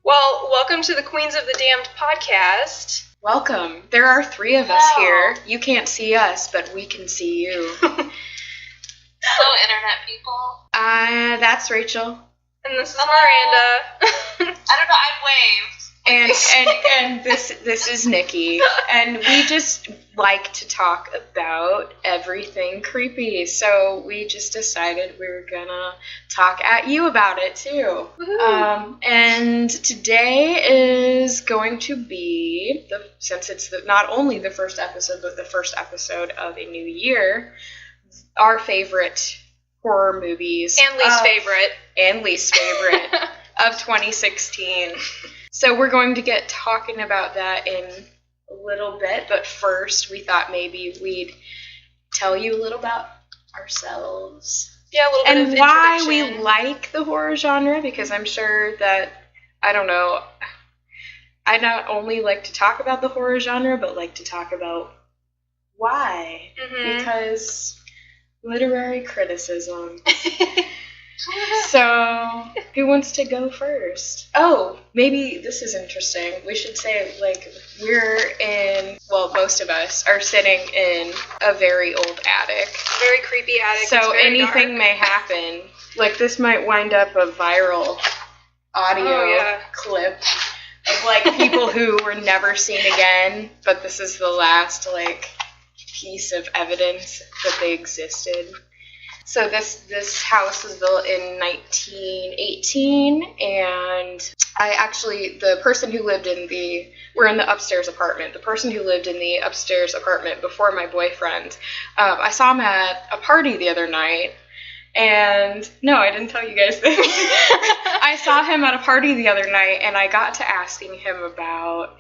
Well, welcome to the Queens of the Damned podcast. Welcome. There are 3 of us here. You can't see us, but we can see you. Hello, internet people. That's Rachel. And this is Maranda. I don't know, I waved. And this is Nikki. And we just like to talk about everything creepy. So we just decided we were gonna talk at you about it too. And today is going to be, since it's not only the first episode, but the first episode of a new year, our favorite horror movies. And least favorite. And least favorite of 2016. So we're going to get talking about that in a little bit, but first we thought maybe we'd tell you a little about ourselves. Yeah, a little bit of and why introduction. We like the horror genre, because I'm sure that, I don't know, I not only like to talk about the horror genre, but like to talk about why. Mm-hmm. Because literary criticism. So, who wants to go first? Oh, maybe this is interesting. We should say, most of us are sitting in a very old attic. Very creepy attic. So anything may happen. Like, this might wind up a viral audio clip of, people who were never seen again, but this is the last, piece of evidence that they existed. So this house was built in 1918, and the person who lived we're in the upstairs apartment. The person who lived in the upstairs apartment before my boyfriend, I saw him at a party the other night, and no, I didn't tell you guys this. I saw him at a party the other night, and I got to asking him about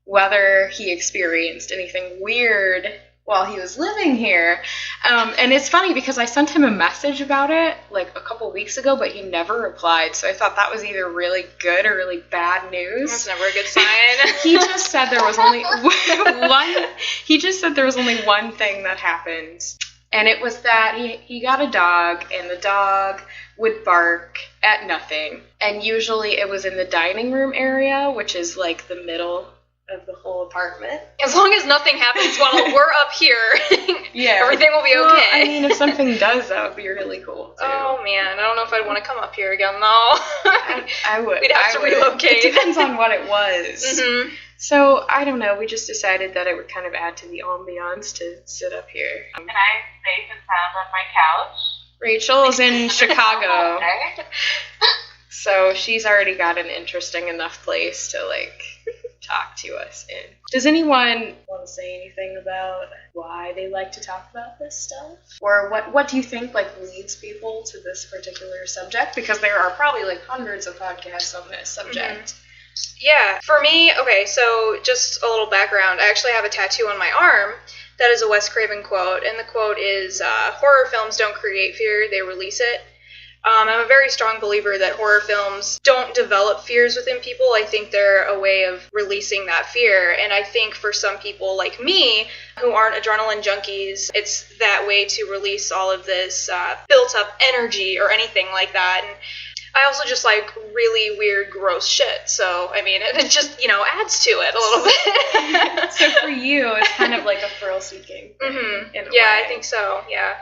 whether he experienced anything weird while he was living here. And it's funny because I sent him a message about it a couple weeks ago, but he never replied. So I thought that was either really good or really bad news. That's never a good sign. He just said there was only one thing that happened. And it was that he got a dog, and the dog would bark at nothing. And usually it was in the dining room area, which is the middle of the whole apartment. As long as nothing happens while we're up here, everything will be okay. Well, I mean, if something does, that would be really cool, too. Oh, man. I don't know if I'd want to come up here again, though. I would. We'd have to relocate. It depends on what it was. Mm-hmm. So, I don't know. We just decided that it would kind of add to the ambiance to sit up here. Can I safe and sound on my couch? Rachel is in Chicago. Okay. So, she's already got an interesting enough place to, talk to us in. Does anyone want to say anything about why they like to talk about this stuff? Or what do you think leads people to this particular subject? Because there are probably hundreds of podcasts on this subject. Mm-hmm. Yeah, for me, okay, so just a little background. I actually have a tattoo on my arm that is a Wes Craven quote, and the quote is, horror films don't create fear, they release it. I'm a very strong believer that horror films don't develop fears within people. I think they're a way of releasing that fear. And I think for some people like me, who aren't adrenaline junkies, it's that way to release all of this built-up energy or anything like that. And I also just like really weird, gross shit. So, I mean, it just, adds to it a little bit. So for you, it's kind of like a thrill-seeking thing. Mm-hmm. In a Yeah, way. I think so, yeah.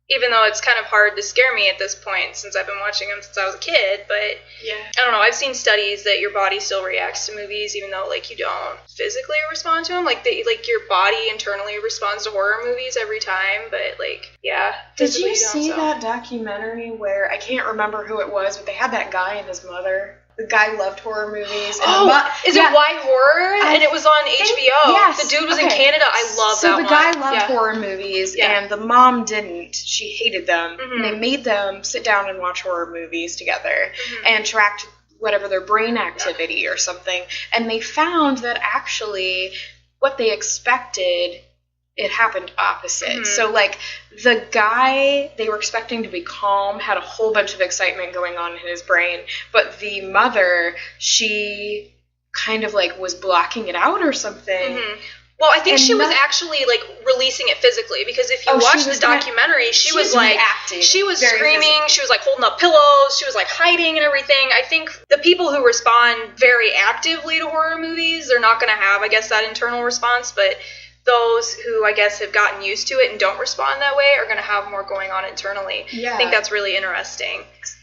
Even though it's kind of hard to scare me at this point since I've been watching them since I was a kid, but yeah. I don't know, I've seen studies that your body still reacts to movies even though you don't physically respond to them. Your body internally responds to horror movies every time, but yeah. Did you see that documentary where, I can't remember who it was, but they had that guy and his mother? The guy loved horror movies. And is it Why Horror? And it was on HBO. Yes. The dude was in Canada. I love that one. So the guy loved horror movies, and the mom didn't. She hated them. Mm-hmm. And they made them sit down and watch horror movies together and tracked whatever their brain activity or something. And they found that actually what they expected, it happened opposite. Mm-hmm. So, the guy they were expecting to be calm had a whole bunch of excitement going on in his brain, but the mother, she kind of, was blocking it out or something. Mm-hmm. Well, I think she was actually, like, releasing it physically, because if you watch the documentary, she was like, she was screaming, she was, like, holding up pillows, she was, like, hiding and everything. I think the people who respond very actively to horror movies, they're not going to have, I guess, that internal response, but those who, I guess, have gotten used to it and don't respond that way are going to have more going on internally. Yeah. I think that's really interesting.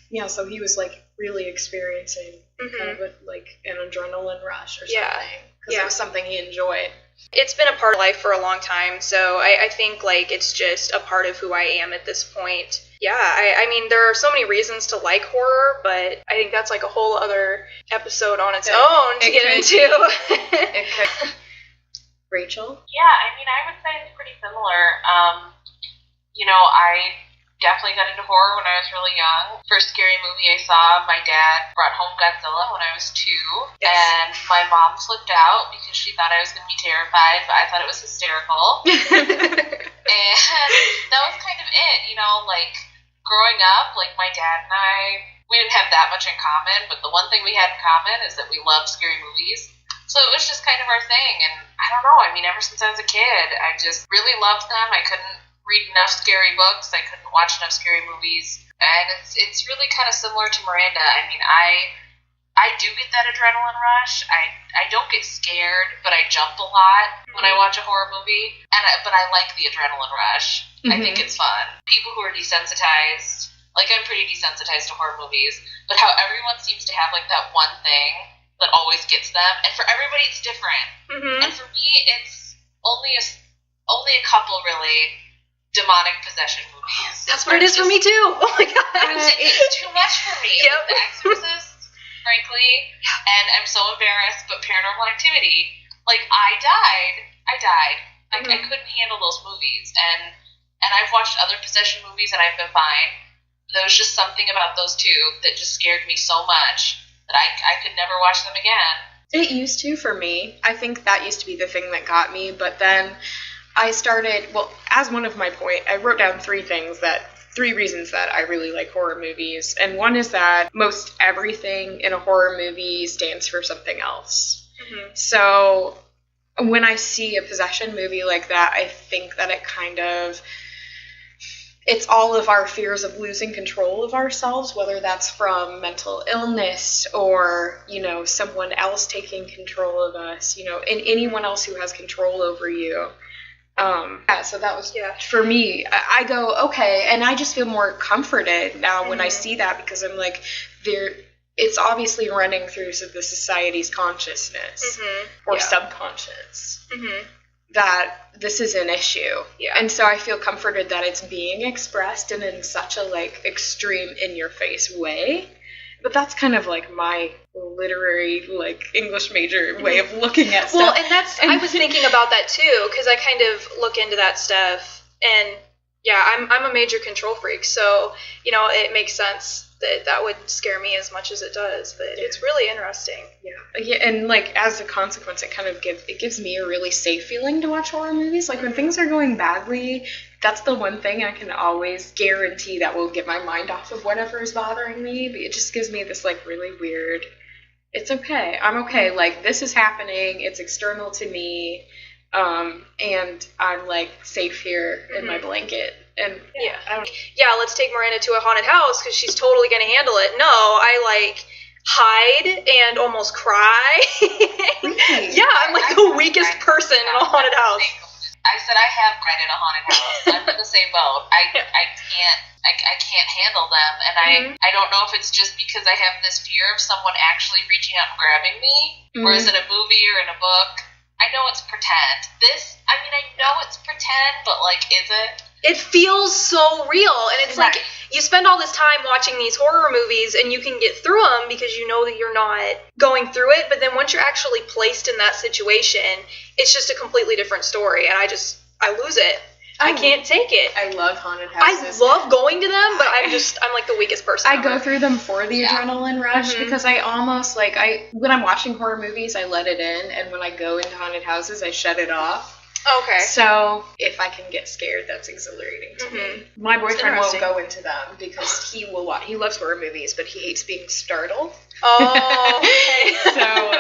Yeah, so he was, like, really experiencing kind of, like, an adrenaline rush or something. Because it was something he enjoyed. It's been a part of life for a long time, so I think, like, it's just a part of who I am at this point. Yeah, I mean, there are so many reasons to like horror, but I think that's, like, a whole other episode on its own to get into. It could. Rachel? Yeah, I mean, I would say it's pretty similar. You know, I definitely got into horror when I was really young. First scary movie I saw, my dad brought home Godzilla when I was 2, and my mom flipped out because she thought I was going to be terrified, but I thought it was hysterical. And that was kind of it, you know, like, growing up, like, my dad and I, we didn't have that much in common, but the one thing we had in common is that we loved scary movies. So it was just kind of our thing, and I don't know, I mean, ever since I was a kid, I just really loved them. I couldn't read enough scary books, I couldn't watch enough scary movies, and it's really kind of similar to Maranda. I mean, I do get that adrenaline rush. I don't get scared, but I jump a lot when I watch a horror movie, but I like the adrenaline rush. I think it's fun. People who are desensitized, like, I'm pretty desensitized to horror movies, but how everyone seems to have, like, that one thing that always gets them, and for everybody it's different. And for me, it's only a couple, really, demonic possession movies. That's what it is for me, too. Oh, my God. It's too much for me. Yep. The Exorcist, frankly, and I'm so embarrassed, but Paranormal Activity, like, I died. Like, I couldn't handle those movies, and I've watched other possession movies, and I've been fine. There was just something about those two that just scared me so much that I could never watch them again. It used to for me. I think that used to be the thing that got me, but then I started, well, as one of my point, I wrote down 3 reasons that I really like horror movies, and one is that most everything in a horror movie stands for something else. So when I see a possession movie like that, I think that it's all of our fears of losing control of ourselves, whether that's from mental illness or, you know, someone else taking control of us, you know, and anyone else who has control over you. So that was, for me, I go, okay, and I just feel more comforted now when I see that, because I'm like, it's obviously running through the society's consciousness or subconscious that this is an issue. And so I feel comforted that it's being expressed and in such a, like, extreme in-your-face way. But that's kind of, like, my literary, like, English major way of looking at stuff. Well, and I was thinking about that, too, because I kind of look into that stuff, and, I'm a major control freak, so, you know, it makes sense that would scare me as much as it does, but it's really interesting. Yeah, and, like, as a consequence, it gives me a really safe feeling to watch horror movies. Like, when things are going badly, that's the one thing I can always guarantee that will get my mind off of whatever is bothering me. But it just gives me this, like, really weird, it's okay, I'm okay, like, this is happening, it's external to me, and I'm, like, safe here in my blanket. And let's take Maranda to a haunted house because she's totally going to handle it. No, I, like, hide and almost cry. Really? Yeah, I'm like the weakest person in a haunted house. I said I have cried in a haunted house. I'm in the same boat. I can't handle them, and I don't know if it's just because I have this fear of someone actually reaching out and grabbing me, whereas in a movie or in a book, I know it's pretend. I know it's pretend, but, like, is it? It feels so real, and it's like you spend all this time watching these horror movies, and you can get through them because you know that you're not going through it, but then once you're actually placed in that situation, it's just a completely different story, and I lose it. I can't take it. I love haunted houses. I love going to them, but I'm like the weakest person I go through them for the adrenaline rush, because I almost, like, when I'm watching horror movies, I let it in, and when I go into haunted houses, I shut it off. Okay. So if I can get scared, that's exhilarating to me. My boyfriend won't go into them because he loves horror movies, but he hates being startled. Oh, okay. So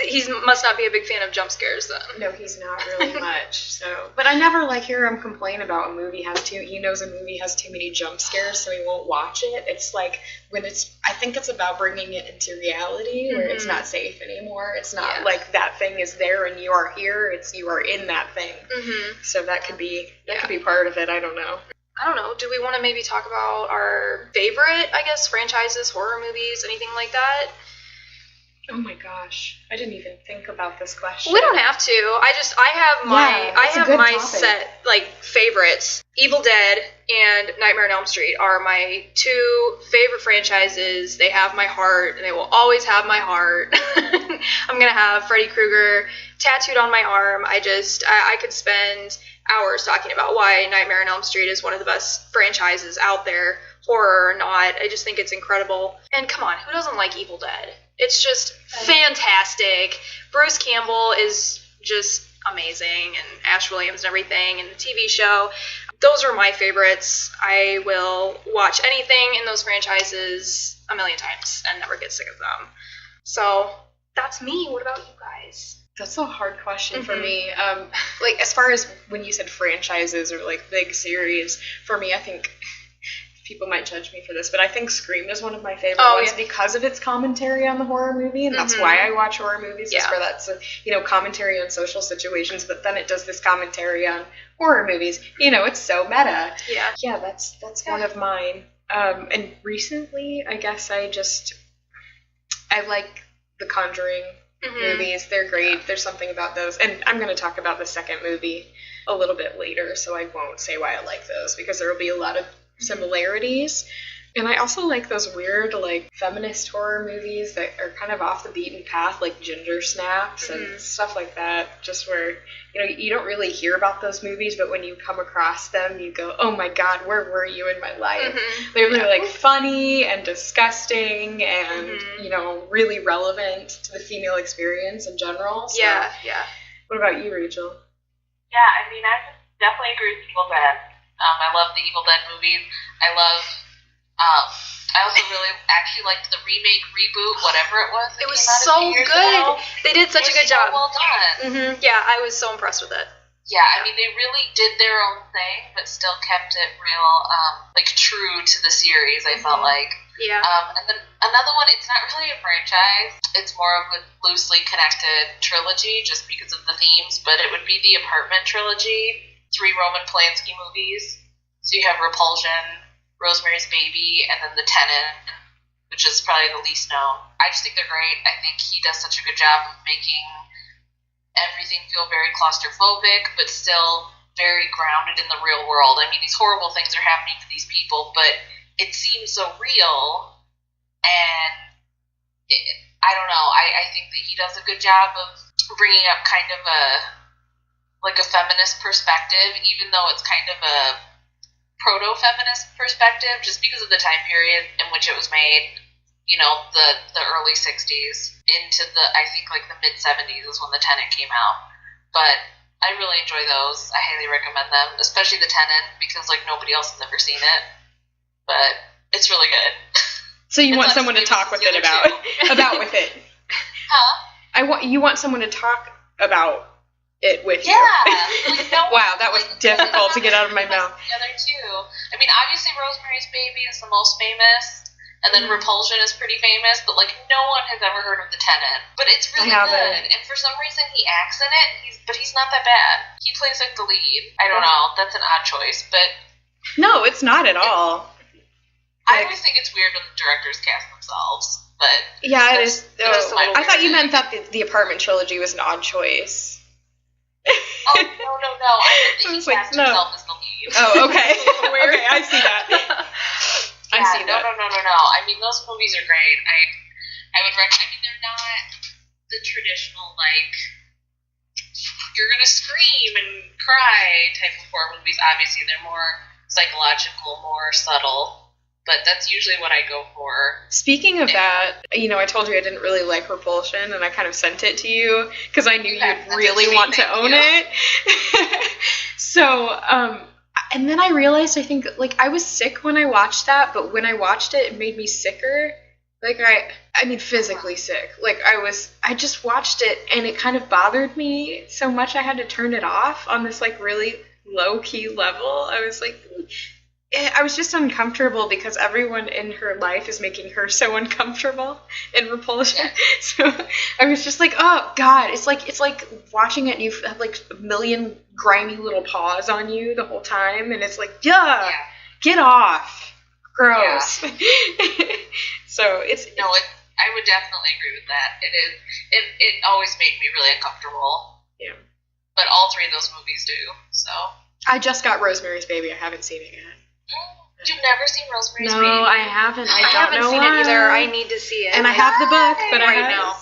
He must not be a big fan of jump scares then. No, he's not really much. So, but I never hear him complain about a movie he knows a movie has too many jump scares, so he won't watch it. It's like I think it's about bringing it into reality where it's not safe anymore. It's not like that thing is there and you are here. It's you are in that thing. So that could be part of it. I don't know. Do we want to maybe talk about our favorite, I guess, franchises, horror movies, anything like that? Oh my gosh, I didn't even think about this question. We don't have to. I have my set favorites. Evil Dead and Nightmare on Elm Street are my two favorite franchises. They have my heart, and they will always have my heart. I'm gonna have Freddy Krueger tattooed on my arm. I could spend hours talking about why Nightmare on Elm Street is one of the best franchises out there, horror or not. I just think it's incredible. And come on, who doesn't like Evil Dead? It's just fantastic. Bruce Campbell is just amazing, and Ash Williams and everything, and the TV show. Those are my favorites. I will watch anything in those franchises a million times and never get sick of them. So that's me. What about you guys? That's a hard question for me. As far as when you said franchises or big series, for me, I think people might judge me for this, but I think Scream is one of my favorite ones because of its commentary on the horror movie, and that's why I watch horror movies. Is for that, commentary on social situations, but then it does this commentary on horror movies. It's so meta. Yeah, that's one of mine. And recently, I guess I like the Conjuring movies. They're great. There's something about those, and I'm going to talk about the second movie a little bit later, so I won't say why I like those because there will be a lot of similarities. And I also like those weird feminist horror movies that are kind of off the beaten path, like Ginger Snaps and stuff like that, just where you don't really hear about those movies, but when you come across them you go, oh my god, where were you in my life? They're really funny and disgusting and really relevant to the female experience in general. So, what about you, Rachel? Yeah, I mean, I definitely agree with Evil Dead. I love the Evil Dead movies. I also really actually liked the remake, reboot, whatever it was. It was so good. They did such a good job. Well done. Yeah, I was so impressed with it. Yeah, I mean, they really did their own thing, but still kept it real, true to the series, I felt like. Yeah. And then another one, it's not really a franchise. It's more of a loosely connected trilogy just because of the themes, but it would be the Apartment trilogy. 3 Roman Polanski movies. So you have Repulsion, Rosemary's Baby, and then The Tenant, which is probably the least known. I just think they're great. I think he does such a good job of making everything feel very claustrophobic, but still very grounded in the real world. I mean, these horrible things are happening to these people, but it seems so real, and I don't know. I think that he does a good job of bringing up kind of a feminist perspective, even though it's kind of a proto-feminist perspective, just because of the time period in which it was made, the early 60s into I think the mid-70s is when The Tenant came out. But I really enjoy those. I highly recommend them, especially The Tenant, because nobody else has ever seen it. But it's really good. So you want someone to talk with it about with it? Huh? You want someone to talk about it with you. Yeah. Wow, that was difficult to get out of my mouth. The other two. I mean, obviously Rosemary's Baby is the most famous, and then Repulsion is pretty famous, but no one has ever heard of The Tenant. But it's really good, and for some reason he acts in it, but he's not that bad. He plays the lead. I don't know, that's an odd choice, but... No, it's not at all. I always think it's weird when the directors cast themselves, but... Yeah, it is. I thought you meant that the Apartment trilogy was an odd choice. Oh, no. I think he cast himself as the lead. Oh, okay. Okay, I see that. I see that. No. I mean, those movies are great. I would recommend. I mean, they're not the traditional, you're gonna scream and cry type of horror movies. Obviously, they're more psychological, more subtle. But that's usually what I go for. Speaking of that, I told you I didn't really like Repulsion, and I kind of sent it to you because I knew you'd really want to own it. So, and then I realized, I think, I was sick when I watched that, but when I watched it, it made me sicker. Like, I mean, physically sick. Like, I just watched it, and it kind of bothered me so much I had to turn it off on this, like, really low-key level. I was like, I was just uncomfortable because everyone in her life is making her so uncomfortable and repulsive. Yeah. So I was just like, oh, God. It's like watching it, and you have, like, a million grimy little paws on you the whole time, and it's like, yeah. Get off. Gross. Yeah. So I would definitely agree with that. It always made me really uncomfortable. Yeah. But all three of those movies do, so. I just got Rosemary's Baby. I haven't seen it yet. You've never seen Rosemary's Baby? No, I haven't. I haven't seen it either. I need to see it. And I have the book, but right now.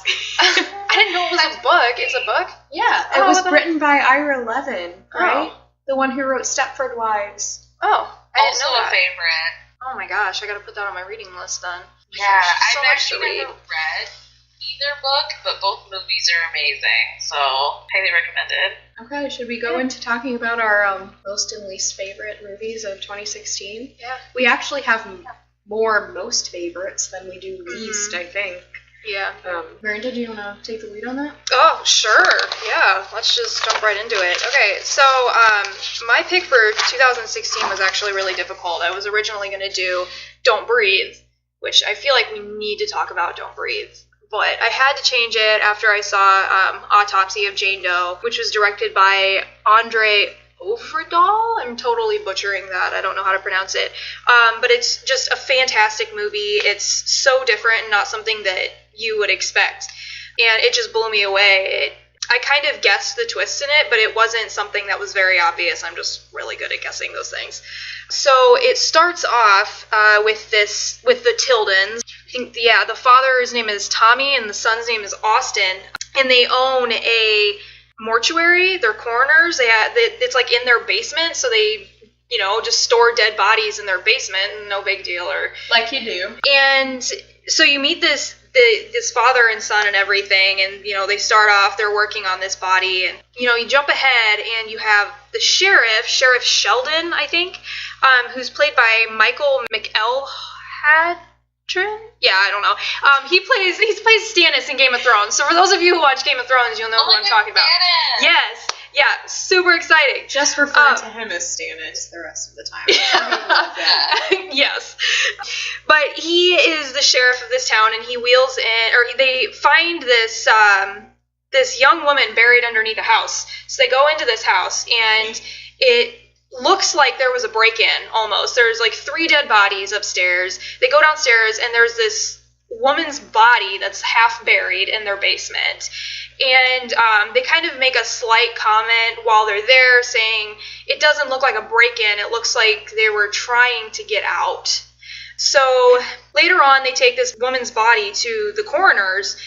I didn't know it was a book. It's a book? Yeah. It was written by Ira Levin, right? Oh. The one who wrote Stepford Wives. Oh, I didn't know that. Also a favorite. Oh my gosh, I gotta put that on my reading list then. Yeah, I've actually never read either book, but both movies are amazing, so highly recommended. Okay, should we go into talking about our most and least favorite movies of 2016? Yeah. We actually have more most favorites than we do least, I think. Yeah. Miranda, do you want to take the lead on that? Oh, sure. Yeah, let's just jump right into it. Okay, so my pick for 2016 was actually really difficult. I was originally going to do Don't Breathe, which I feel like we need to talk about Don't Breathe. But I had to change it after I saw Autopsy of Jane Doe, which was directed by Andre Overdahl. I'm totally butchering that. I don't know how to pronounce it. But it's just a fantastic movie. It's so different and not something that you would expect. And it just blew me away. I kind of guessed the twist in it, but it wasn't something that was very obvious. I'm just really good at guessing those things. So it starts off with the Tildens. I think, the father's name is Tommy and the son's name is Austin. And they own a mortuary. They're coroners. It's like in their basement, so they just store dead bodies in their basement. No big deal. Or like you do. And so you meet this father and son and everything, and they start off, they're working on this body, and you jump ahead and you have the Sheriff Sheldon, I think, who's played by Michael McElhatton. Yeah, I don't know. He plays Stannis in Game of Thrones. So for those of you who watch Game of Thrones, you'll know who I'm talking about. Yes. Yeah, super exciting. Just refer to him as Stannis the rest of the time. Yes. But he is the sheriff of this town, and he wheels in, or they find this young woman buried underneath a house. So they go into this house, and it looks like there was a break-in, almost. There's like 3 dead bodies upstairs. They go downstairs, and there's this woman's body that's half buried in their basement. And they kind of make a slight comment while they're there saying it doesn't look like a break-in. It looks like they were trying to get out. So later on, they take this woman's body to the coroner's,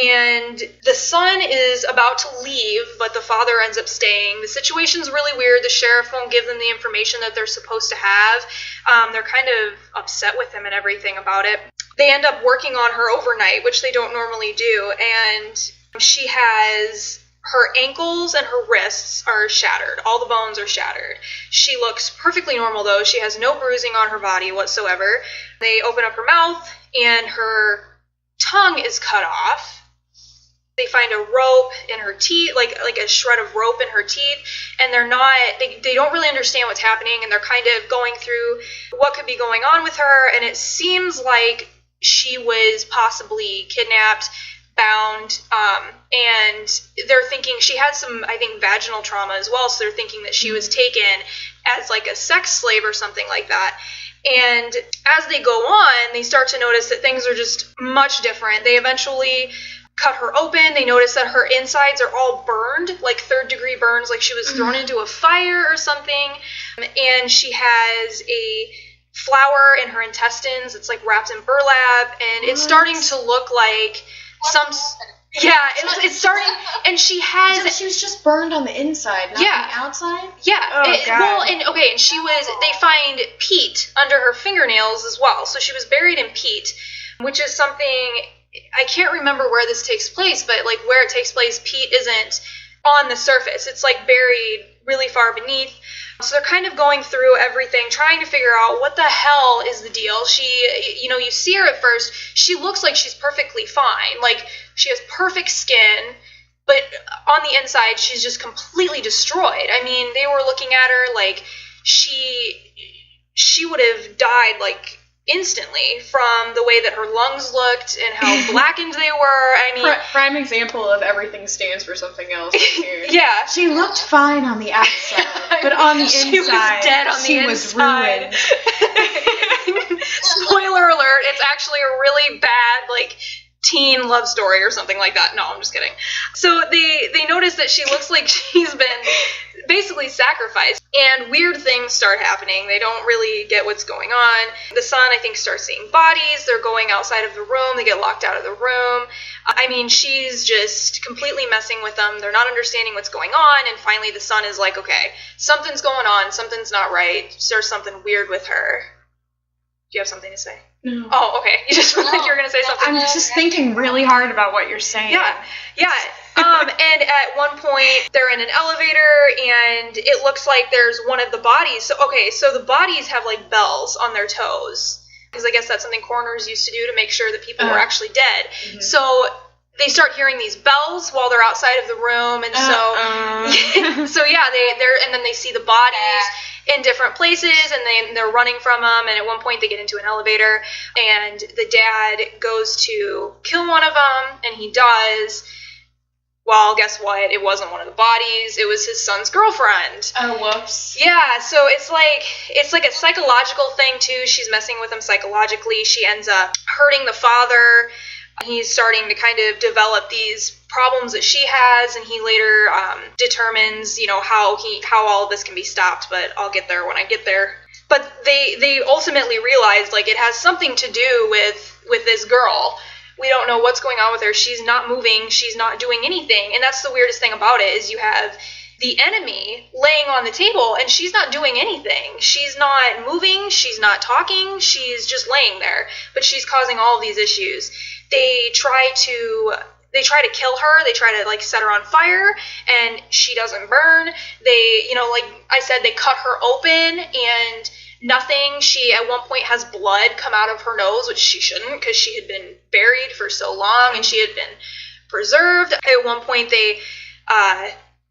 and the son is about to leave, but the father ends up staying. The situation's really weird. The sheriff won't give them the information that they're supposed to have. They're kind of upset with him and everything about it. They end up working on her overnight, which they don't normally do, and she has her ankles and her wrists are shattered. All the bones are shattered. She looks perfectly normal, though. She has no bruising on her body whatsoever. They open up her mouth, and her tongue is cut off. They find a rope in her teeth, like a shred of rope in her teeth, and they don't really understand what's happening, and they're kind of going through what could be going on with her, and it seems like she was possibly kidnapped, bound, and they're thinking she had some, I think, vaginal trauma as well, so they're thinking that she was taken as like a sex slave or something like that. And as they go on, they start to notice that things are just much different. They eventually cut her open. They notice that her insides are all burned, like 3rd-degree burns, like she was thrown into a fire or something. And she has a flower in her intestines. It's like wrapped in burlap, and it's starting to look like it's starting, and she has. So she was just burned on the inside, not on the outside. Yeah. Oh, God. Well, and she was. They find peat under her fingernails as well. So she was buried in peat, which is something I can't remember where this takes place, but like where it takes place, peat isn't on the surface. It's like buried really far beneath. So they're kind of going through everything, trying to figure out what the hell is the deal. She, you see her at first, she looks like she's perfectly fine. Like, she has perfect skin, but on the inside, she's just completely destroyed. I mean, they were looking at her like she would have died, like, instantly from the way that her lungs looked and how blackened they were. I mean, prime example of everything stands for something else here. Yeah. She looked fine on the outside, but on the inside, she was dead on the inside. Was ruined. Spoiler alert, it's actually a really bad, like, teen love story or something like that. No, I'm just kidding. So they notice that she looks like she's been basically sacrificed, and weird things start happening. They don't really get what's going on. The son, I think, starts seeing bodies. They're going outside of the room. They get locked out of the room. I mean, she's just completely messing with them. They're not understanding what's going on, and finally the son is like, okay, something's going on. Something's not right. There's something weird with her. Do you have something to say? No. Oh, okay. You just were like you were going to say something. I'm just thinking really hard about what you're saying. Yeah. And at one point, they're in an elevator, and it looks like there's one of the bodies. So the bodies have, like, bells on their toes, because I guess that's something coroners used to do to make sure that people were actually dead. Mm-hmm. So they start hearing these bells while they're outside of the room, and so and then they see the bodies in different places, and they're running from them, and at one point they get into an elevator, and the dad goes to kill one of them, and he does. Well, guess what? It wasn't one of the bodies. It was his son's girlfriend. Oh, whoops. Yeah, so it's like a psychological thing, too. She's messing with him psychologically. She ends up hurting the father. He's starting to kind of develop these problems that she has, and he later determines, how all of this can be stopped, but I'll get there when I get there. But they ultimately realize, like, it has something to do with this girl. We don't know what's going on with her. She's not moving. She's not doing anything. And that's the weirdest thing about it, is you have the enemy laying on the table, and she's not doing anything. She's not moving. She's not talking. She's just laying there. But she's causing all of these issues. They try to kill her. They try to, like, set her on fire, and she doesn't burn. They, like I said, they cut her open, and nothing. She, at one point, has blood come out of her nose, which she shouldn't, because she had been buried for so long, and she had been preserved. At one point, they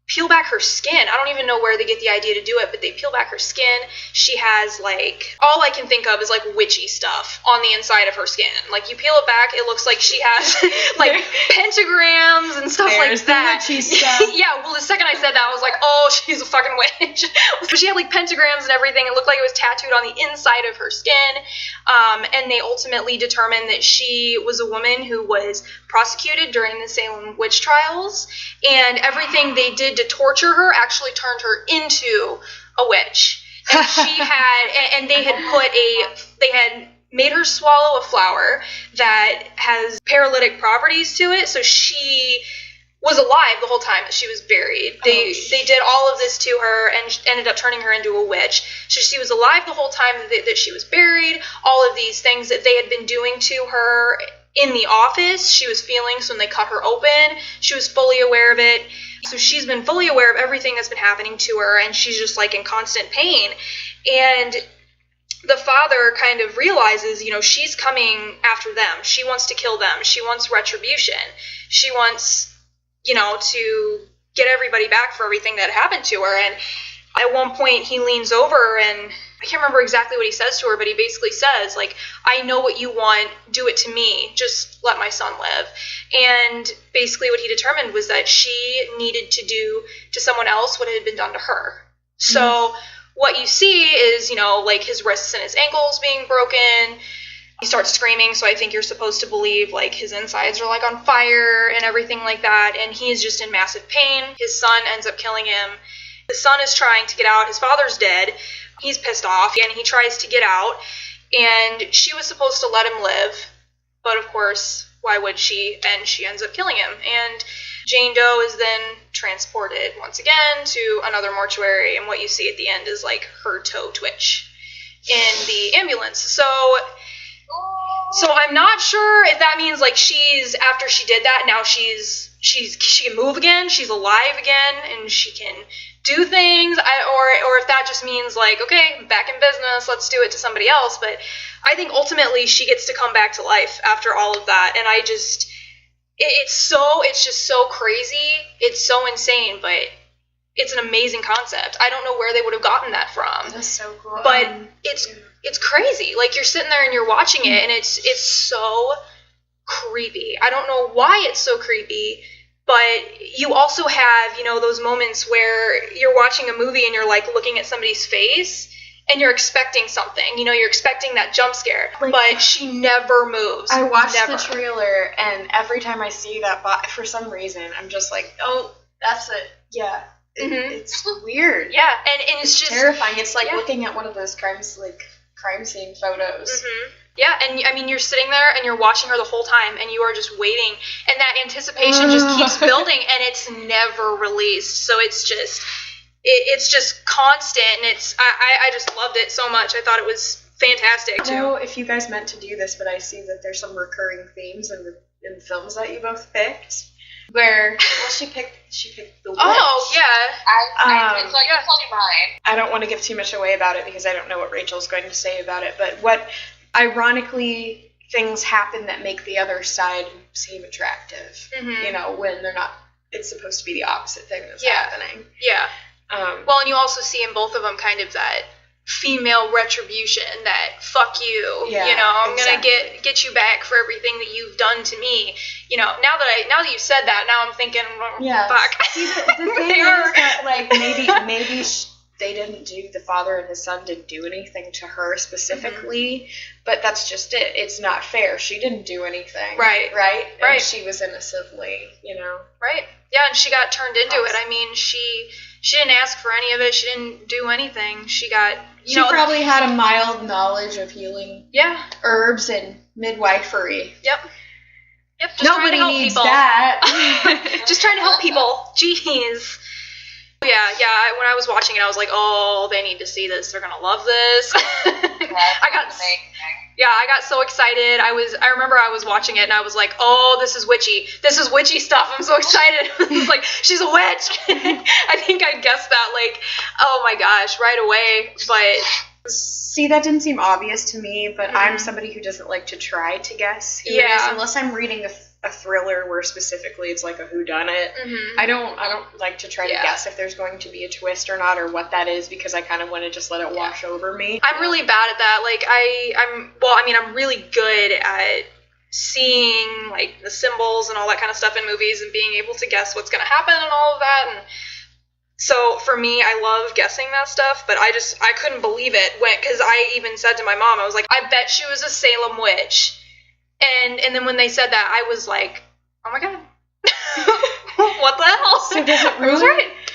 peel back her skin. I don't even know where they get the idea to do it, but they peel back her skin. She has, like, all I can think of is, like, witchy stuff on the inside of her skin. Like, you peel it back, it looks like she has, like, pentagrams and stuff like that. Witchy stuff. Yeah, well, the second I said that, I was like, oh, she's a fucking witch. So she had, like, pentagrams and everything. It looked like it was tattooed on the inside of her skin. And they ultimately determined that she was a woman who was prosecuted during the Salem witch trials, and everything they did to torture her actually turned her into a witch. And she had, and they had made her swallow a flower that has paralytic properties to it, so she was alive the whole time that she was buried. They did all of this to her and ended up turning her into a witch. So she was alive the whole time that she was buried. All of these things that they had been doing to her in the office, she was feeling, so when they cut her open, she was fully aware of it. So she's been fully aware of everything that's been happening to her, and she's just, like, in constant pain. And the father kind of realizes, she's coming after them. She wants to kill them. She wants retribution. She wants, to get everybody back for everything that happened to her. And at one point, he leans over, and I can't remember exactly what he says to her, but he basically says, like, I know what you want, do it to me, just let my son live. And basically what he determined was that she needed to do to someone else what had been done to her. Mm-hmm. So what you see is, like, his wrists and his ankles being broken. He starts screaming, so I think you're supposed to believe, like, his insides are, like, on fire and everything like that, and he's just in massive pain. His son ends up killing him. The son is trying to get out. His father's dead. He's pissed off, and he tries to get out, and she was supposed to let him live, but of course, why would she? And she ends up killing him, and Jane Doe is then transported once again to another mortuary, and what you see at the end is, like, her toe twitch in the ambulance. So So I'm not sure if that means like she's after she did that now she can move again, she's alive again, and she can do things. Or if that just means like, okay, back in business, let's do it to somebody else. But I think ultimately she gets to come back to life after all of that, and I just it's just so crazy, it's so insane, but it's an amazing concept. I don't know where they would have gotten that from. That's so cool. But it's crazy. Like, you're sitting there and you're watching it, and it's so creepy. I don't know why it's so creepy, but you also have, you know, those moments where you're watching a movie and you're, like, looking at somebody's face, and you're expecting something. You know, you're expecting that jump scare, like, but she never moves. I watched the trailer, and every time I see that, for some reason, I'm just like, oh, that's it. Yeah. It's weird. Yeah, and it's just terrifying. It's like looking at one of those crime scene photos. Yeah, and I mean, you're sitting there and you're watching her the whole time, and you are just waiting, and that anticipation just keeps building, and it's never released. So it's just constant, and I just loved it so much. I thought it was fantastic. I don't know if you guys meant to do this, but I see that there's some recurring themes in the films that you both picked. Where she picked the witch. Oh yeah, it's like totally mine. I don't want to give too much away about it because I don't know what Rachel's going to say about it. But what ironically things happen that make the other side seem attractive. You know, when they're not. It's supposed to be the opposite thing that's happening. Yeah. Well, and you also see in both of them kind of that female retribution, that fuck you, you know, I'm gonna get you back for everything that you've done to me. You know, now that you said that, now I'm thinking, fuck. See, the thing is that, like, maybe they didn't do, the father and his son didn't do anything to her specifically, but that's just it. It's not fair. She didn't do anything. Right. And she was innocently, you know. Right. Yeah, and she got turned into it. I mean, she didn't ask for any of it. She didn't do anything. She probably had a mild knowledge of healing herbs and midwifery. Yep. Just nobody needs that. Just trying to help people. Jeez. Yeah. When I was watching it, I was like, oh, they need to see this. They're gonna love this. I got so excited. I remember I was watching it and I was like, oh, this is witchy. This is witchy stuff. I'm so excited. It's like, she's a witch. I think I guessed that, like, oh my gosh, right away. But see, that didn't seem obvious to me, but I'm somebody who doesn't like to try to guess who it is unless I'm reading a thriller where specifically it's like a whodunit. I don't like to try to guess if there's going to be a twist or not, or what that is, because I kind of want to just let it wash over me. I'm really bad at that. Like, I'm really good at seeing, like, the symbols and all that kind of stuff in movies and being able to guess what's going to happen and all of that. And so for me, I love guessing that stuff, but I couldn't believe it because I even said to my mom, I was like, I bet she was a Salem witch. And then when they said that, I was like, oh my god. What the hell? So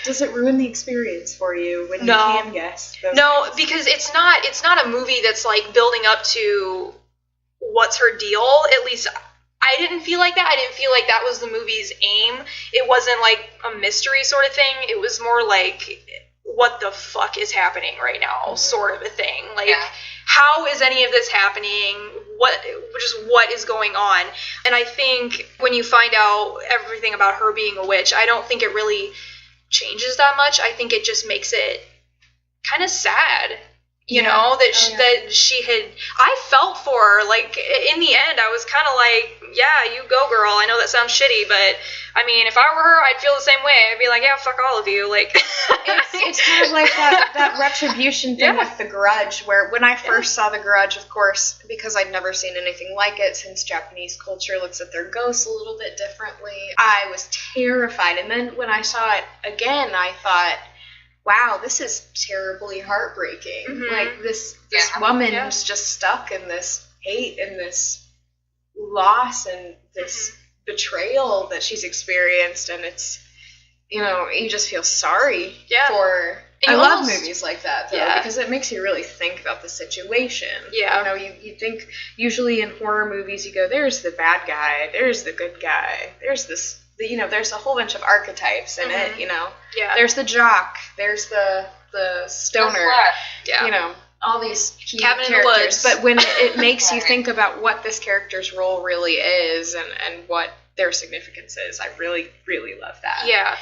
does it ruin the experience for you when you can guess? No, because it's not a movie that's like building up to what's her deal. At least I didn't feel like that. I didn't feel like that was the movie's aim. It wasn't like a mystery sort of thing. It was more like, what the fuck is happening right now, sort of a thing. Like, how is any of this happening? What is going on? And I think when you find out everything about her being a witch, I don't think it really changes that much. I think it just makes it kind of sad, you know, that she had. I felt for her. Like, in the end, I was kind of like, yeah, you go, girl. I know that sounds shitty, but I mean, if I were her, I'd feel the same way. I'd be like, yeah, fuck all of you. Like, it's kind of like that retribution thing with The Grudge, where when I first saw The Grudge, of course, because I'd never seen anything like it, since Japanese culture looks at their ghosts a little bit differently, I was terrified. And then when I saw it again, I thought, wow, this is terribly heartbreaking. Like, this woman's just stuck in this hate and this loss and this betrayal that she's experienced, and it's, you know, you just feel sorry for her. I love movies like that, though, because it makes you really think about the situation. You know, you think, usually in horror movies, you go, there's the bad guy, there's the good guy, there's this, you know, there's a whole bunch of archetypes in it, you know. There's the jock, there's the stoner, you know. all these key Cabin in the characters, Woods. but when it makes you think about what this character's role really is and what their significance is, I really, really love that. Yeah.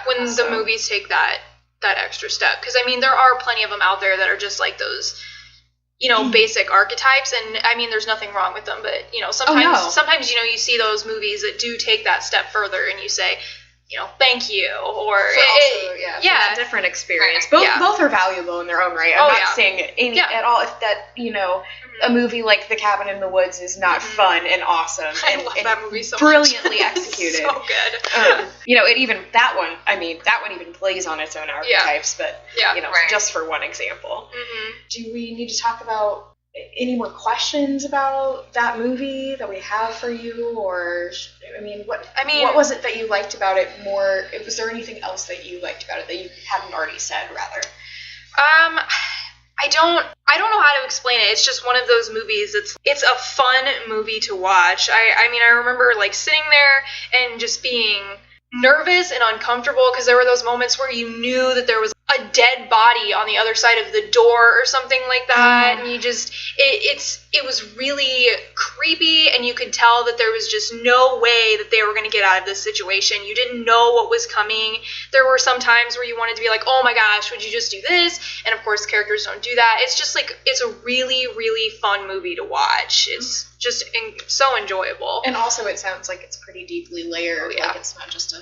When the movies take that extra step, because I mean, there are plenty of them out there that are just like those, basic archetypes, and I mean, there's nothing wrong with them, but sometimes you see those movies that do take that step further, and you say, thank you, or for that different experience. Both are valuable in their own right. I'm not saying any at all if that a movie like The Cabin in the Woods is not fun and awesome. I love that movie so brilliantly executed. So good. It even that one even plays on its own archetypes, but just for one example. Mm-hmm. Do we need to talk about any more questions about that movie that we have for you, or what was it that you liked about it more? Was there anything else that you liked about it that you hadn't already said, rather? I don't know how to explain it. It's just one of those movies. It's a fun movie to watch. I remember like sitting there and just being nervous and uncomfortable because there were those moments where you knew that there was a dead body on the other side of the door or something like that, and you just it was really creepy, and you could tell that there was just no way that they were going to get out of this situation. You didn't know what was coming. There were some times where you wanted to be like, oh my gosh, would you just do this? And of course characters don't do that. It's just like, it's a really, really fun movie to watch. It's just so enjoyable. And also it sounds like it's pretty deeply layered. Like it's not just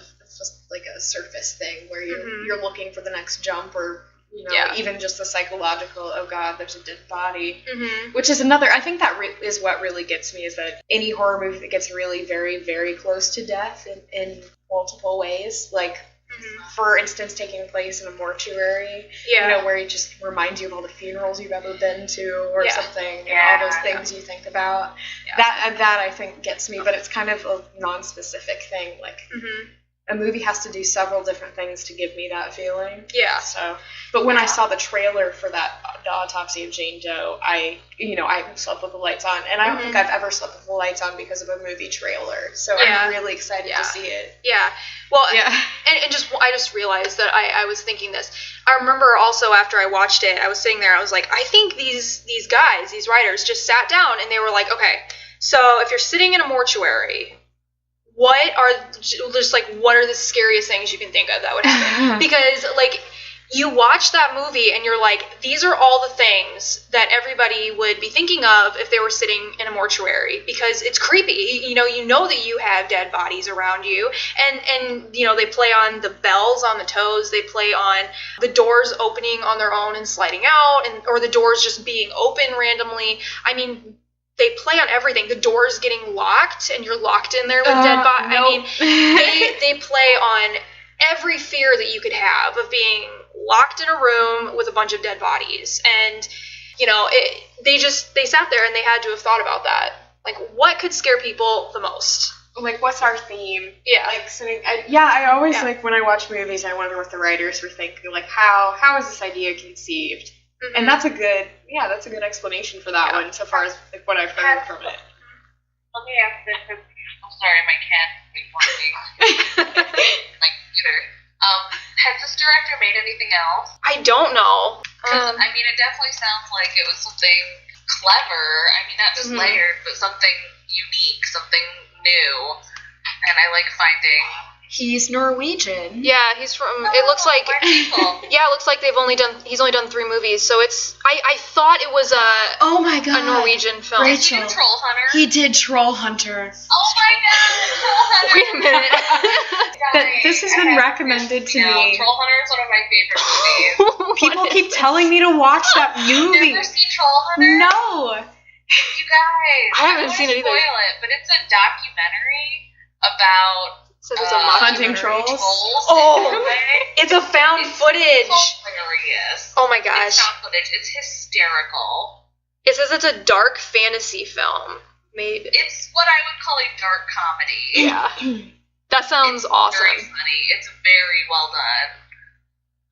like a surface thing where you're looking for the next jump, or even just the psychological, oh god, there's a dead body, which is another. I think that is what really gets me, is that any horror movie that gets really very, very close to death in multiple ways, like for instance taking place in a mortuary, where it just reminds you of all the funerals you've ever been to or something, all those things you think about. That I think gets me, but it's kind of a non-specific thing, like a movie has to do several different things to give me that feeling. Yeah. So, but when I saw the trailer for the Autopsy of Jane Doe, I slept with the lights on, and I don't think I've ever slept with the lights on because of a movie trailer. So I'm really excited to see it. Yeah. Well, and I just realized that I was thinking this. I remember also after I watched it, I was sitting there, I was like, I think these guys, these writers, just sat down and they were like, okay, so if you're sitting in a mortuary, what are the scariest things you can think of that would happen? Because, like, you watch that movie and you're like, these are all the things that everybody would be thinking of if they were sitting in a mortuary, because it's creepy. You know that you have dead bodies around you, and they play on the bells on the toes, they play on the doors opening on their own and sliding out, or the doors just being open randomly. I mean, they play on everything. The doors getting locked, and you're locked in there with dead bodies. Nope. I mean, they play on every fear that you could have of being locked in a room with a bunch of dead bodies. And, they sat there and they had to have thought about that. Like, what could scare people the most? Like, what's our theme? Yeah. Like, I always, like, when I watch movies, I wonder what the writers were thinking. Like, how is this idea conceived? And that's a good explanation for that one, so far as like what I've heard from it. Let me ask this. I'm sorry, my cat before me. My computer. Has this director made anything else? I don't know. Because it definitely sounds like it was something clever. I mean, not just layered, but something unique, something new. And I like finding. He's Norwegian. Yeah, he's from. It looks like. Yeah, it looks like he's only done 3 movies. So it's. I thought it was a. Oh my god. A Norwegian film. Rachel. He did Troll Hunter. He did Troll Hunter. Oh my god, Troll Hunter. Wait a minute. This has been recommended to me. Troll Hunter is one of my favorite movies. People keep telling me to watch that movie. Never seen Troll Hunter? No. You guys. I haven't seen it either. Spoil it, but it's a documentary about. So it's a hunting trolls. Oh, it's a found footage. It's hilarious. Oh my gosh. It's found footage. It's hysterical. It says it's a dark fantasy film. Maybe. It's what I would call a dark comedy. Yeah. That sounds awesome. Very funny. It's very well done.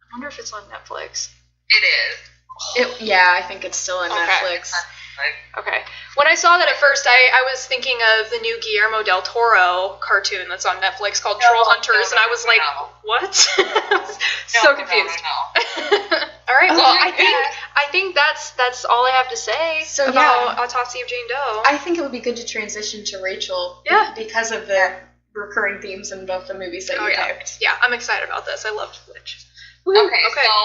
I wonder if it's on Netflix. It is. I think it's still on Netflix. Okay. When I saw that at first, I was thinking of the new Guillermo del Toro cartoon that's on Netflix called Troll Hunters, and I was like, what? So confused. No. All right, well, I think that's all I have to say about Autopsy of Jane Doe. I think it would be good to transition to Rachel. Yeah. Because of the recurring themes in both the movies that you picked. Yeah, I'm excited about this. I loved Witch. Okay, so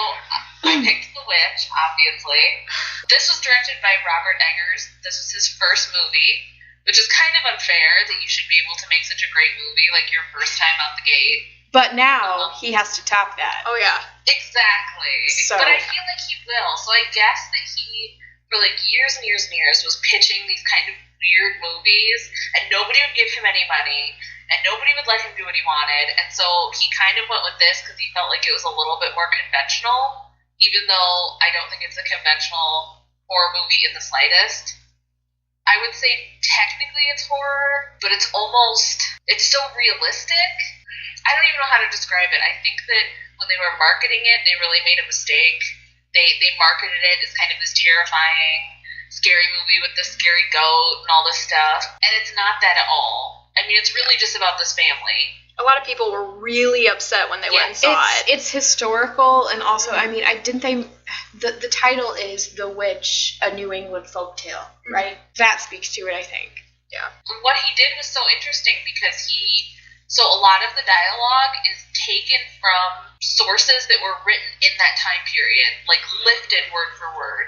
I picked The Witch, obviously. This was directed by Robert Eggers. This was his first movie, which is kind of unfair that you should be able to make such a great movie like your first time out the gate. But now he has to top that. Oh, yeah. Exactly. So. But I feel like he will. So I guess that he, for like years and years and years, was pitching these kind of weird movies, and nobody would give him any money, and nobody would let him do what he wanted. And so he kind of went with this because he felt like it was a little bit more conventional, even though I don't think it's a conventional horror movie in the slightest. I would say technically it's horror, but it's so realistic. I don't even know how to describe it. I think that when they were marketing it, they really made a mistake. They marketed it as kind of this terrifying, scary movie with this scary goat and all this stuff, and it's not that at all. I mean, it's really just about this family. A lot of people were really upset when they went and saw it. It's historical, and also, I mean, the title is The Witch, a New England Folktale, right? That speaks to it, I think. Yeah. What he did was so interesting because so a lot of the dialogue is taken from sources that were written in that time period, like lifted word for word,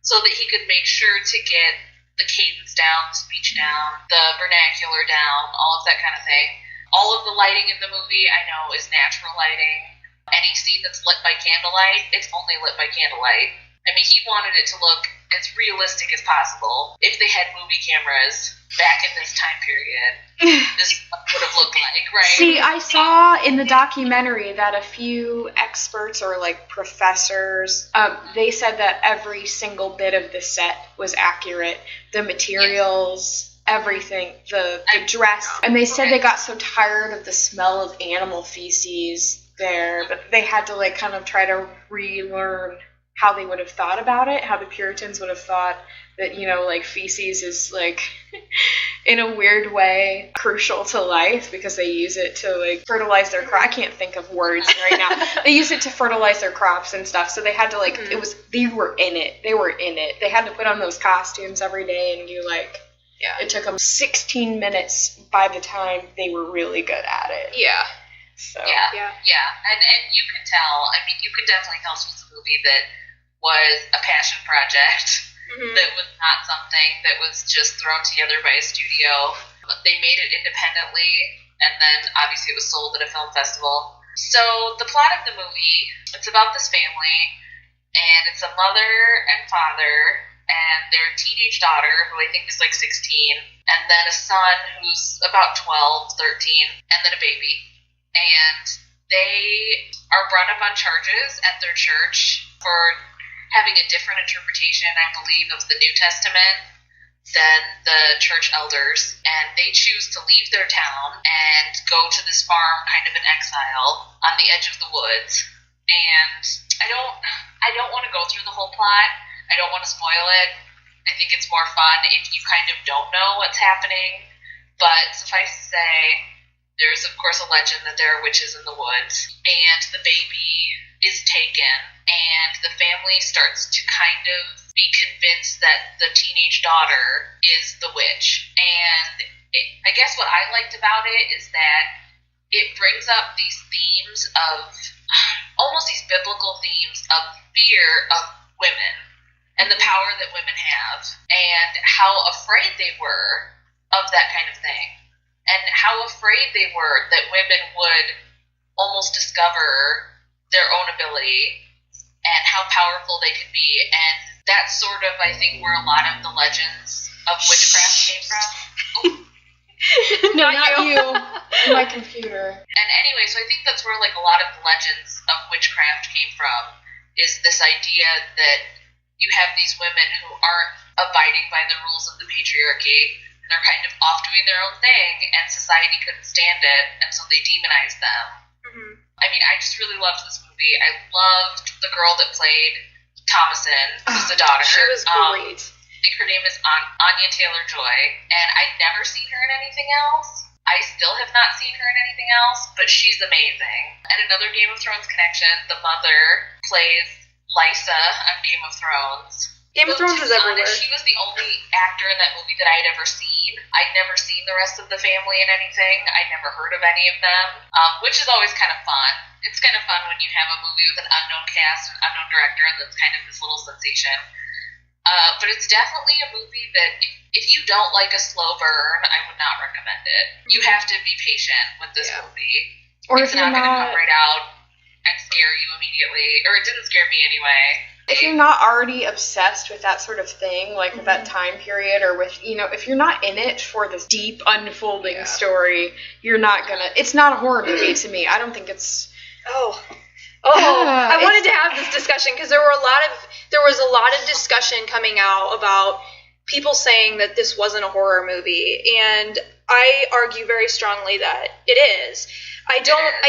so that he could make sure to get the cadence down, the speech down, the vernacular down, all of that kind of thing. All of the lighting in the movie, I know, is natural lighting. Any scene that's lit by candlelight, it's only lit by candlelight. I mean, he wanted it to look as realistic as possible. If they had movie cameras back in this time period, this would have looked like, right? See, I saw in the documentary that a few experts or like professors, they said that every single bit of the set was accurate. The materials, everything, the dress. And they said they got so tired of the smell of animal feces there, but they had to like kind of try to relearn how they would have thought about it, how the Puritans would have thought that, you know, like feces is like in a weird way crucial to life because they use it to like fertilize their crop. I can't think of words right now. They use it to fertilize their crops and stuff. So they had to like they were in it. They had to put on those costumes every day and do like it took them 16 minutes by the time they were really good at it. Yeah. So. Yeah. And you can tell, I mean, you could definitely tell this was a movie that was a passion project, that was not something that was just thrown together by a studio. They made it independently, and then obviously it was sold at a film festival. So the plot of the movie, it's about this family, and it's a mother and father, and their teenage daughter, who I think is like 16, and then a son who's about 12, 13, and then a baby. And they are brought up on charges at their church for having a different interpretation, I believe, of the New Testament than the church elders, and they choose to leave their town and go to this farm kind of in exile on the edge of the woods. And I don't want to go through the whole plot. I don't want to spoil it. I think it's more fun if you kind of don't know what's happening. But suffice to say, there's of course a legend that there are witches in the woods, and the baby is taken, and the family starts to kind of be convinced that the teenage daughter is the witch. And I guess what I liked about it is that it brings up these themes of, almost these biblical themes of fear of women and the power that women have, and how afraid they were of that kind of thing, and how afraid they were that women would almost discover their own ability and how powerful they could be. And that's sort of, I think, where a lot of the legends of witchcraft came from. No, not you. My computer. And anyway, so I think that's where like a lot of the legends of witchcraft came from, is this idea that you have these women who aren't abiding by the rules of the patriarchy, and they're kind of off doing their own thing, and society couldn't stand it, and so they demonized them. I mean, I just really loved this movie. I loved the girl that played Thomasin, who's the daughter. She was great. I think her name is Anya Taylor-Joy, and I'd never seen her in anything else. I still have not seen her in anything else, but she's amazing. And another Game of Thrones connection, the mother plays Lysa on Game of Thrones. Game of Thrones is everywhere. She was the only actor in that movie that I'd ever seen. I'd never seen the rest of the family in anything. I'd never heard of any of them, which is always kind of fun. It's kind of fun when you have a movie with an unknown cast, an unknown director, and that's kind of this little sensation. But it's definitely a movie that if you don't like a slow burn, I would not recommend it. You have to be patient with this movie. Or it's not going to come right out and scare you immediately, or it didn't scare me anyway. If you're not already obsessed with that sort of thing, like with that time period, or with, if you're not in it for this deep unfolding story, you're not gonna, it's not a horror movie to me. I don't think it's... I wanted to have this discussion because there was a lot of discussion coming out about people saying that this wasn't a horror movie, and I argue very strongly that it is. I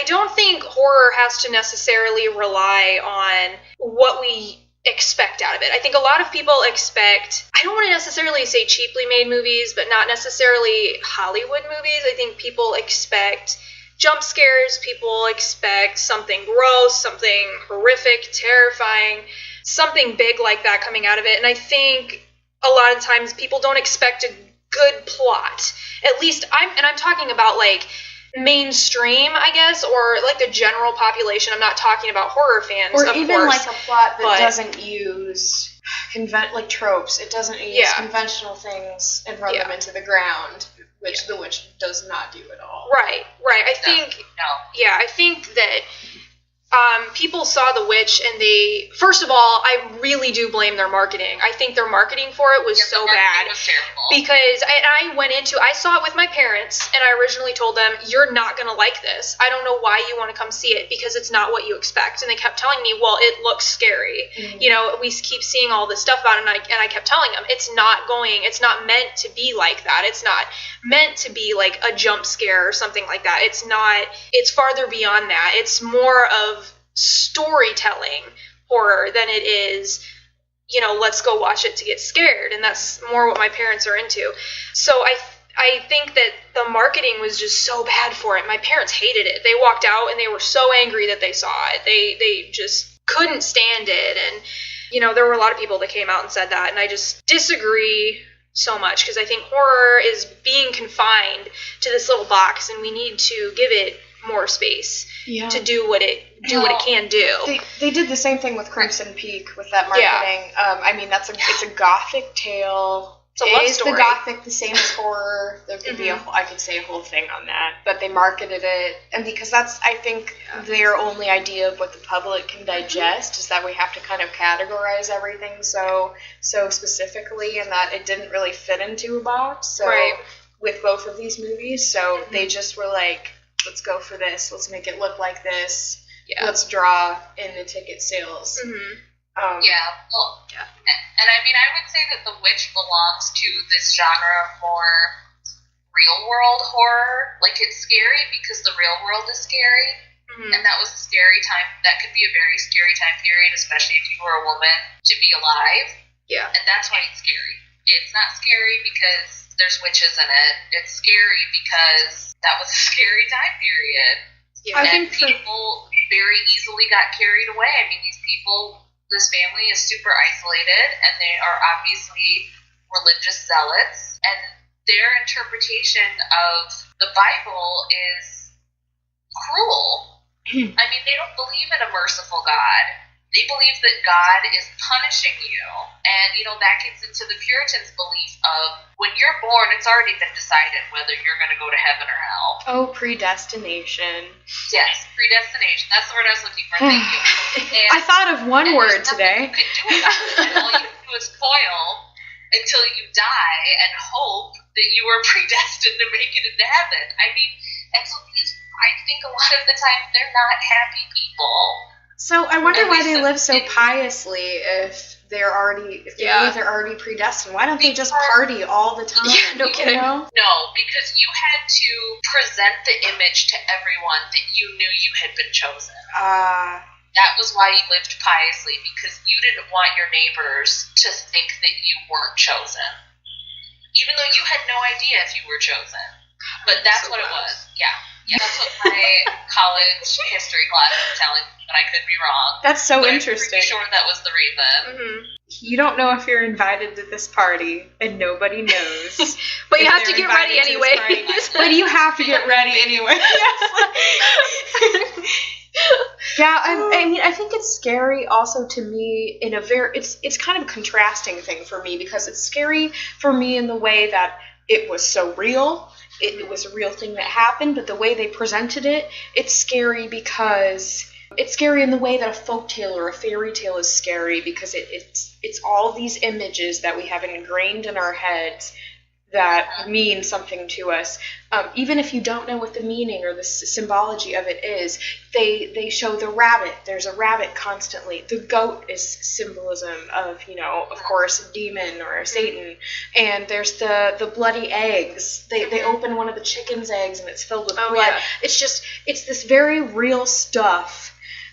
don't think horror has to necessarily rely on what we expect out of it. I think a lot of people expect, I don't want to necessarily say cheaply made movies, but not necessarily Hollywood movies. I think people expect jump scares, people expect something gross, something horrific, terrifying, something big like that coming out of it. And I think a lot of times people don't expect a good plot. At least I'm talking about like mainstream, I guess, or like the general population. I'm not talking about horror fans, or of even course, like a plot that doesn't use like tropes. It doesn't use conventional things and run them into the ground, which The Witch does not do at all. Right. I think that people saw The Witch and they, first of all, I really do blame their marketing. I think their marketing for it was so bad. Was terrible. Because I saw it with my parents, and I originally told them, you're not going to like this. I don't know why you want to come see it, because it's not what you expect. And they kept telling me, well, it looks scary. Mm-hmm. We keep seeing all this stuff about it, and I kept telling them, it's not meant to be like that. It's not meant to be like a jump scare or something like that. It's farther beyond that. It's more of storytelling horror than it is, let's go watch it to get scared. And that's more what my parents are into. So I think that the marketing was just so bad for it. My parents hated it. They walked out and they were so angry that they saw it. They just couldn't stand it. And, there were a lot of people that came out and said that. And I just disagree so much, because I think horror is being confined to this little box, and we need to give it more space to do what it can do. They did the same thing with Crimson Peak with that marketing. It's a gothic tale. It's a love story. Is the gothic the same as horror? There could be I could say a whole thing on that. But they marketed it, and because that's, I think, their only idea of what the public can digest is that we have to kind of categorize everything so specifically, and that it didn't really fit into a box. So with both of these movies, so they just were like, let's go for this. Let's make it look like this. Yeah. Let's draw in the ticket sales. Mm-hmm. And I would say that The Witch belongs to this genre of more real-world horror. Like, it's scary because the real world is scary. Mm-hmm. And that was a scary time. That could be a very scary time period, especially if you were a woman, to be alive. Yeah. And that's why it's scary. It's not scary because there's witches in it. It's scary because that was a scary time period. Yeah. I think people very easily got carried away. I mean, this family is super isolated, and they are obviously religious zealots, and their interpretation of the Bible is cruel. I mean, they don't believe in a merciful God. They believe that God is punishing you. And, that gets into the Puritans' belief of when you're born, it's already been decided whether you're going to go to heaven or hell. Oh, predestination. Yes, predestination. That's the word I was looking for. Thank you. And, I thought of one word today. You can do about it. All you can do is toil until you die and hope that you were predestined to make it into heaven. I mean, and so I think a lot of the time, they're not happy people. So I wonder why they live so piously if they believe they're already predestined. Why don't they just party all the time? Yeah, no kidding. No, because you had to present the image to everyone that you knew you had been chosen. That was why you lived piously, because you didn't want your neighbors to think that you weren't chosen. Even though you had no idea if you were chosen. But that's what it was. Yeah. Yeah, that's what my college history class was telling me, but I could be wrong. That's so but interesting. I'm pretty sure that was the reason. Mm-hmm. You don't know if you're invited to this party, and nobody knows. But you have to get ready anyway. But you have to get ready anyway. Yeah, I mean, I think it's scary also to me in a it's kind of a contrasting thing for me, because it's scary for me in the way that it was so real. It was a real thing that happened, but the way they presented it, it's scary because it's scary in the way that a folktale or a fairy tale is scary, because it's all these images that we have ingrained in our heads that mean something to us. Even if you don't know what the meaning or the symbology of it is, they show the rabbit. There's a rabbit constantly. The goat is symbolism of, of course, a demon or a Satan. And there's the bloody eggs. They open one of the chicken's eggs and it's filled with blood. Yeah. It's this very real stuff,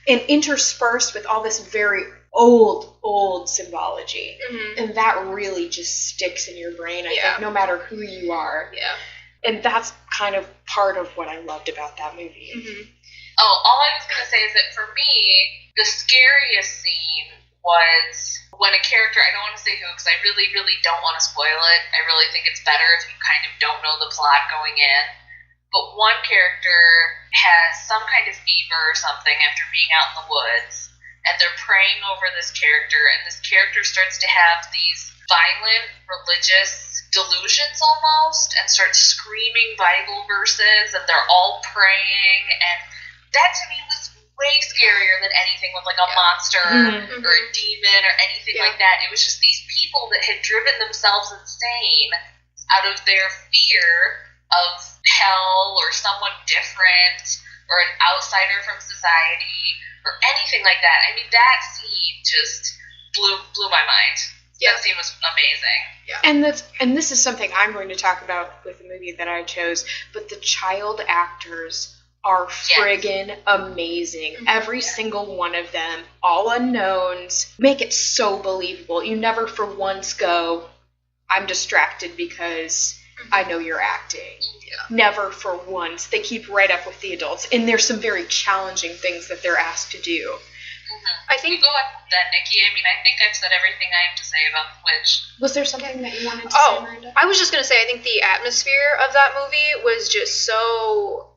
and interspersed with all this very old symbology. Mm-hmm. And that really just sticks in your brain, I think, no matter who you are. Yeah. And that's kind of part of what I loved about that movie. Mm-hmm. Oh, all I was going to say is that for me, the scariest scene was when a character, I don't want to say who, because I really, really don't want to spoil it. I really think it's better if you kind of don't know the plot going in. But one character has some kind of fever or something after being out in the woods, and they're praying over this character, and this character starts to have these violent religious delusions almost, and starts screaming Bible verses, and they're all praying, and that to me was way scarier than anything with like a monster or a demon or anything like that. It was just these people that had driven themselves insane out of their fear of hell or someone different or an outsider from society or anything like that. I mean, that scene just blew my mind. Yeah. That scene was amazing. Yeah. And this is something I'm going to talk about with the movie that I chose, but the child actors are friggin' amazing. Mm-hmm. Every single one of them, all unknowns, make it so believable. You never for once go, I'm distracted because I know you're acting. Yeah. Never for once. They keep right up with the adults. And there's some very challenging things that they're asked to do. I think you go up with that, Nikki. I mean, I think I've said everything I have to say about The Witch. Was there something that you wanted to say, Maranda? I was just going to say, I think the atmosphere of that movie was just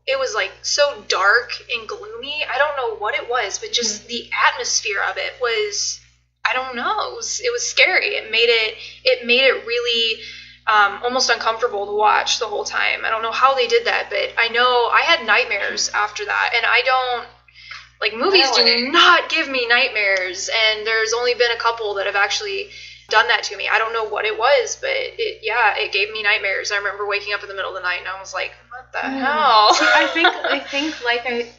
it was like so dark and gloomy. I don't know what it was, but just the atmosphere of it was, I don't know, it was scary. It made it really almost uncomfortable to watch the whole time. I don't know how they did that, but I know I had nightmares after that, and I don't, like, movies do not give me nightmares, and there's only been a couple that have actually done that to me. I don't know what it was, but it gave me nightmares. I remember waking up in the middle of the night and I was like, what the hell? See, I think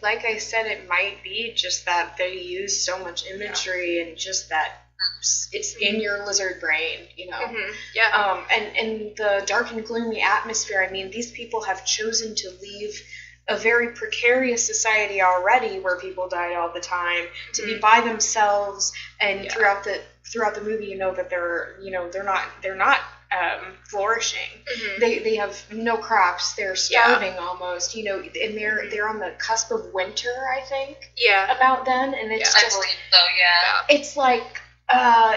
like I said, it might be just that they use so much imagery and just that it's in your lizard brain, Mm-hmm. Yeah. And the dark and gloomy atmosphere, I mean, these people have chosen to leave a very precarious society already where people died all the time to be by themselves, and throughout the movie that they're not flourishing. Mm-hmm. They have no crops, they're starving almost, and they're on the cusp of winter, I think. Yeah. About them, and it's just, I believe so, yeah. It's like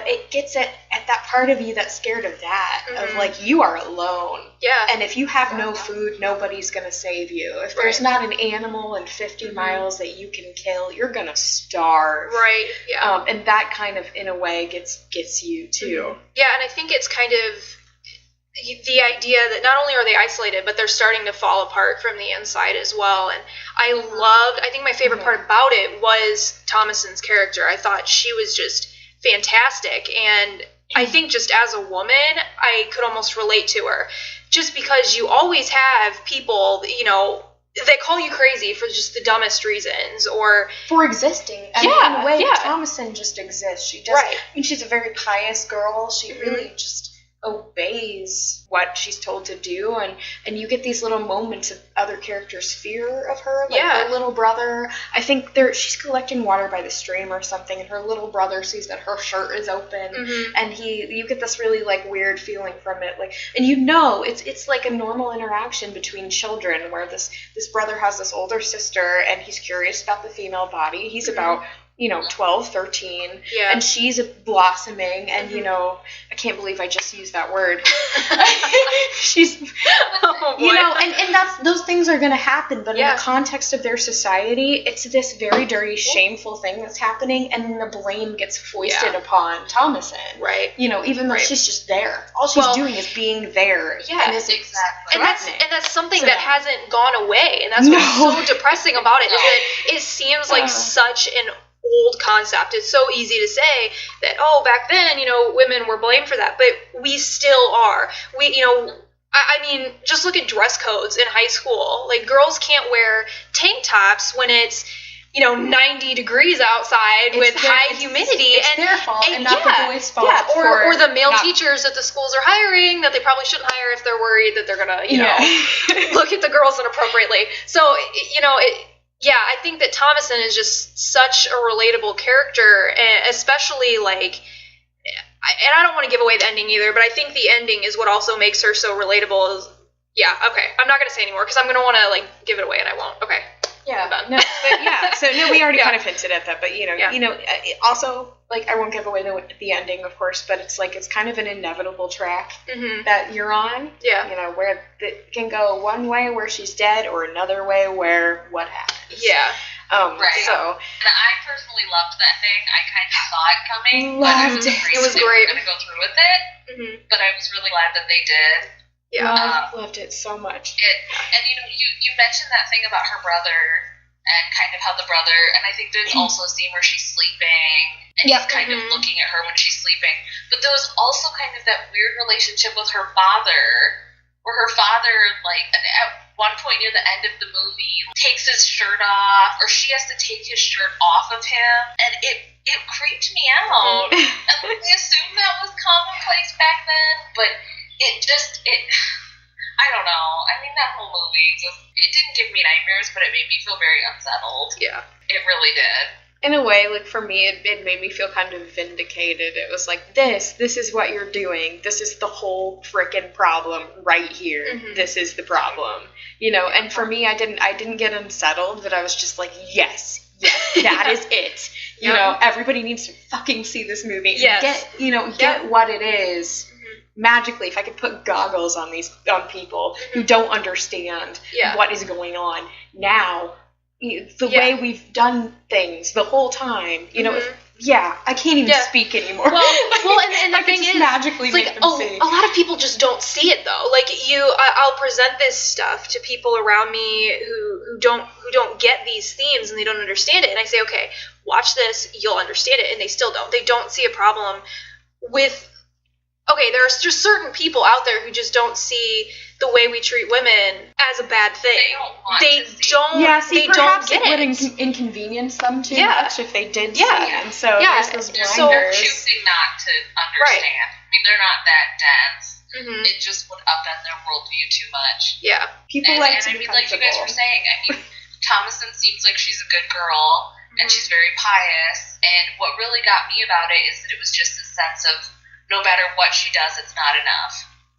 it gets at that part of you that's scared of that, of like, you are alone. Yeah. And if you have no food, nobody's going to save you. If there's not an animal in 50 miles that you can kill, you're going to starve. Right, yeah. And that kind of, in a way, gets you, too. Mm-hmm. Yeah, and I think it's kind of the idea that not only are they isolated, but they're starting to fall apart from the inside as well. And I think my favorite part about it was Thomason's character. I thought she was just fantastic, and I think just as a woman, I could almost relate to her, just because you always have people, that call you crazy for just the dumbest reasons, or for existing. In a way, Thomason just exists. She just, I mean, she's a very pious girl. She really just obeys what she's told to do, and you get these little moments of other characters' fear of her, like her little brother. I think she's collecting water by the stream or something, and her little brother sees that her shirt is open, and you get this really like weird feeling from it, like, and it's like a normal interaction between children where this brother has this older sister and he's curious about the female body. He's about 12, 13, and she's blossoming, and, I can't believe I just used that word. She's, and those things are going to happen, but in the context of their society, it's this very dirty, shameful thing that's happening, and then the blame gets foisted upon Thomason. Right. Even though she's just there. All she's doing is being there. Yeah, and exactly. And that's something that hasn't gone away, and that's what's so depressing about it, is that it seems like such an old concept. It's so easy to say that, back then, women were blamed for that, but we still are. I mean, just look at dress codes in high school. Like, girls can't wear tank tops when it's 90 degrees outside with high humidity. It's their fault and not the boys' fault. Yeah, or the male teachers that the schools are hiring that they probably shouldn't hire if they're worried that they're gonna, look at the girls inappropriately. So, I think that Thomason is just such a relatable character, and especially, like, and I don't want to give away the ending either, but I think the ending is what also makes her so relatable. I'm not going to say anymore because I'm going to want to, like, give it away, and I won't. Okay. Yeah. No, but we already kind of hinted at that, but, also, like, I won't give away the ending, of course, but it's like, it's kind of an inevitable track that you're on. Yeah. Where it can go one way where she's dead, or another way where what happens. Yeah. Right. So. And I personally loved the ending. I kind of saw it coming, but I was It was great. Going to go through with it. But I was really glad that they did. Yeah, loved it so much. And you mentioned that thing about her brother and kind of how the brother, and I think there's also a scene where she's sleeping and he's kind of looking at her when she's sleeping. But there was also kind of that weird relationship with her father, where her father, like, at one point near the end of the movie, takes his shirt off, or she has to take his shirt off of him, and it creeped me out. And I assumed that was commonplace back then, but I don't know. I mean, that whole movie it didn't give me nightmares, but it made me feel very unsettled. Yeah. It really did. In a way, like, for me, it made me feel kind of vindicated. It was like, this is what you're doing. This is the whole frickin' problem right here. This is the problem. And for me, I didn't get unsettled, but I was just like, yes, that is it. Everybody needs to fucking see this movie and get what it is. Magically, if I could put goggles on people who don't understand what is going on now, the way we've done things the whole time, I can't even speak anymore. Well, and the thing is, magically like, make them see. A lot of people just don't see it though. Like, I'll present this stuff to people around me who don't get these themes and they don't understand it, and I say, okay, watch this, you'll understand it, and they still don't. They don't see a problem with. Okay, there are just certain people out there who just don't see the way we treat women as a bad thing. They don't get it. It would inconvenience them too much if they did see it. And so there's those blinders. They're choosing not to understand. Right. I mean, they're not that dense. It just would upend their worldview too much. Yeah. People like to be comfortable. Like you guys were saying, I mean, Thomason seems like she's a good girl, and she's very pious. And what really got me about it is that it was just a sense of, no matter what she does, it's not enough.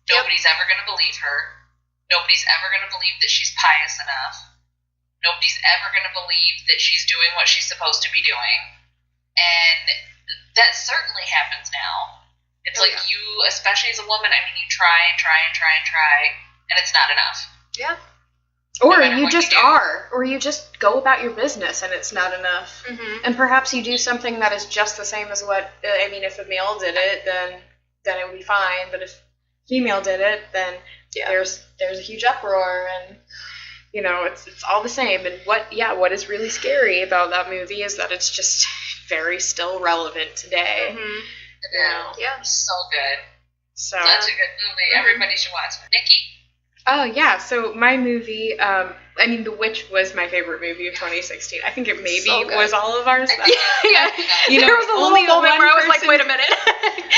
Nobody's ever going to believe her. Nobody's ever going to believe that she's pious enough. Nobody's ever going to believe that she's doing what she's supposed to be doing. And that certainly happens now. It's you, especially as a woman, I mean, you try and try and try and try, and it's not enough. Yeah. Or you just are. Or you just go about your business and it's not enough. And perhaps you do something that is just the same as what, if a male did it, then it would be fine. But if female did it, then there's a huge uproar, and, it's all the same. And what is really scary about that movie is that it's just very still relevant today. Yeah. So good. So such a good movie. Everybody should watch it. Nikki? Oh, yeah. So my movie, I mean, The Witch was my favorite movie of 2016. I think it maybe was all of ours. Yeah. You know, there was a little moment where I was like, wait a minute.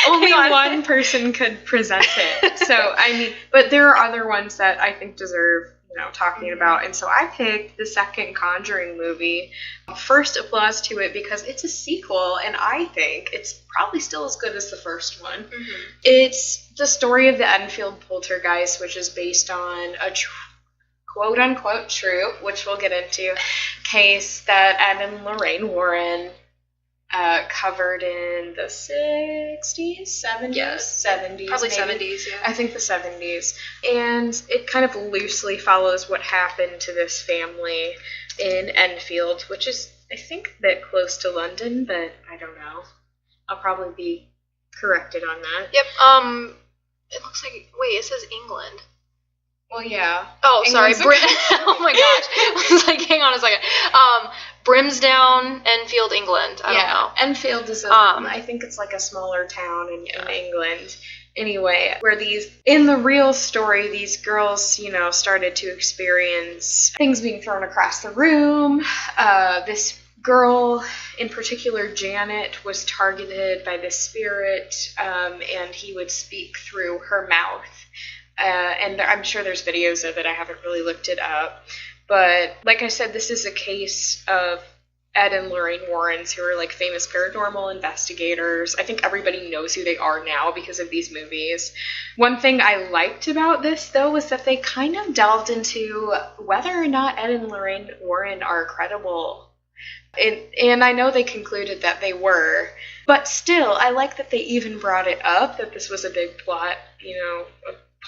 Only one person could present it. So, I mean, but there are other ones that I think deserve, talking about. And so I picked the second Conjuring movie. First, applause to it because it's a sequel, and I think it's probably still as good as the first one. Mm-hmm. It's the story of the Enfield poltergeist, which is based on a quote-unquote true, which we'll get into, case that Ed and Lorraine Warren covered in the 60s, 70s? Yeah, 70s. Probably maybe. 70s, yeah. I think the 70s. And it kind of loosely follows what happened to this family in Enfield, which is, I think, a bit close to London, but I don't know. I'll probably be corrected on that. Yep, it looks like, wait, it says England. Well, yeah. Oh, sorry. Oh my gosh. I was like, hang on a second. Brimsdown, Enfield, England. I don't know. Enfield is I think it's like a smaller town in England. Anyway, where in the real story, these girls, started to experience things being thrown across the room. This girl, in particular, Janet, was targeted by this spirit, and he would speak through her mouth. And I'm sure there's videos of it. I haven't really looked it up. But like I said, this is a case of Ed and Lorraine Warrens, who are like famous paranormal investigators. I think everybody knows who they are now because of these movies. One thing I liked about this, though, was that they kind of delved into whether or not Ed and Lorraine Warren are credible. And I know they concluded that they were. But still, I like that they even brought it up, that this was a big plot,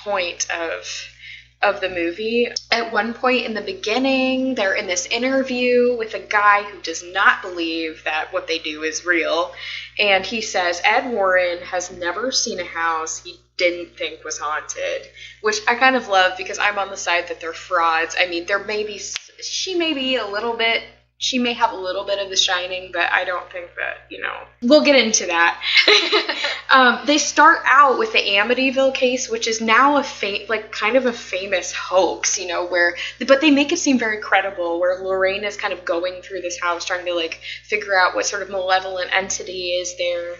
point of the movie. At one point in the beginning, they're in this interview with a guy who does not believe that what they do is real, and he says Ed Warren has never seen a house he didn't think was haunted, which I kind of love because I'm on the side that they're frauds. I mean, she may have a little bit of The Shining, but I don't think that, we'll get into that. They start out with the Amityville case, which is now kind of a famous hoax, but they make it seem very credible, where Lorraine is kind of going through this house trying to, figure out what sort of malevolent entity is there.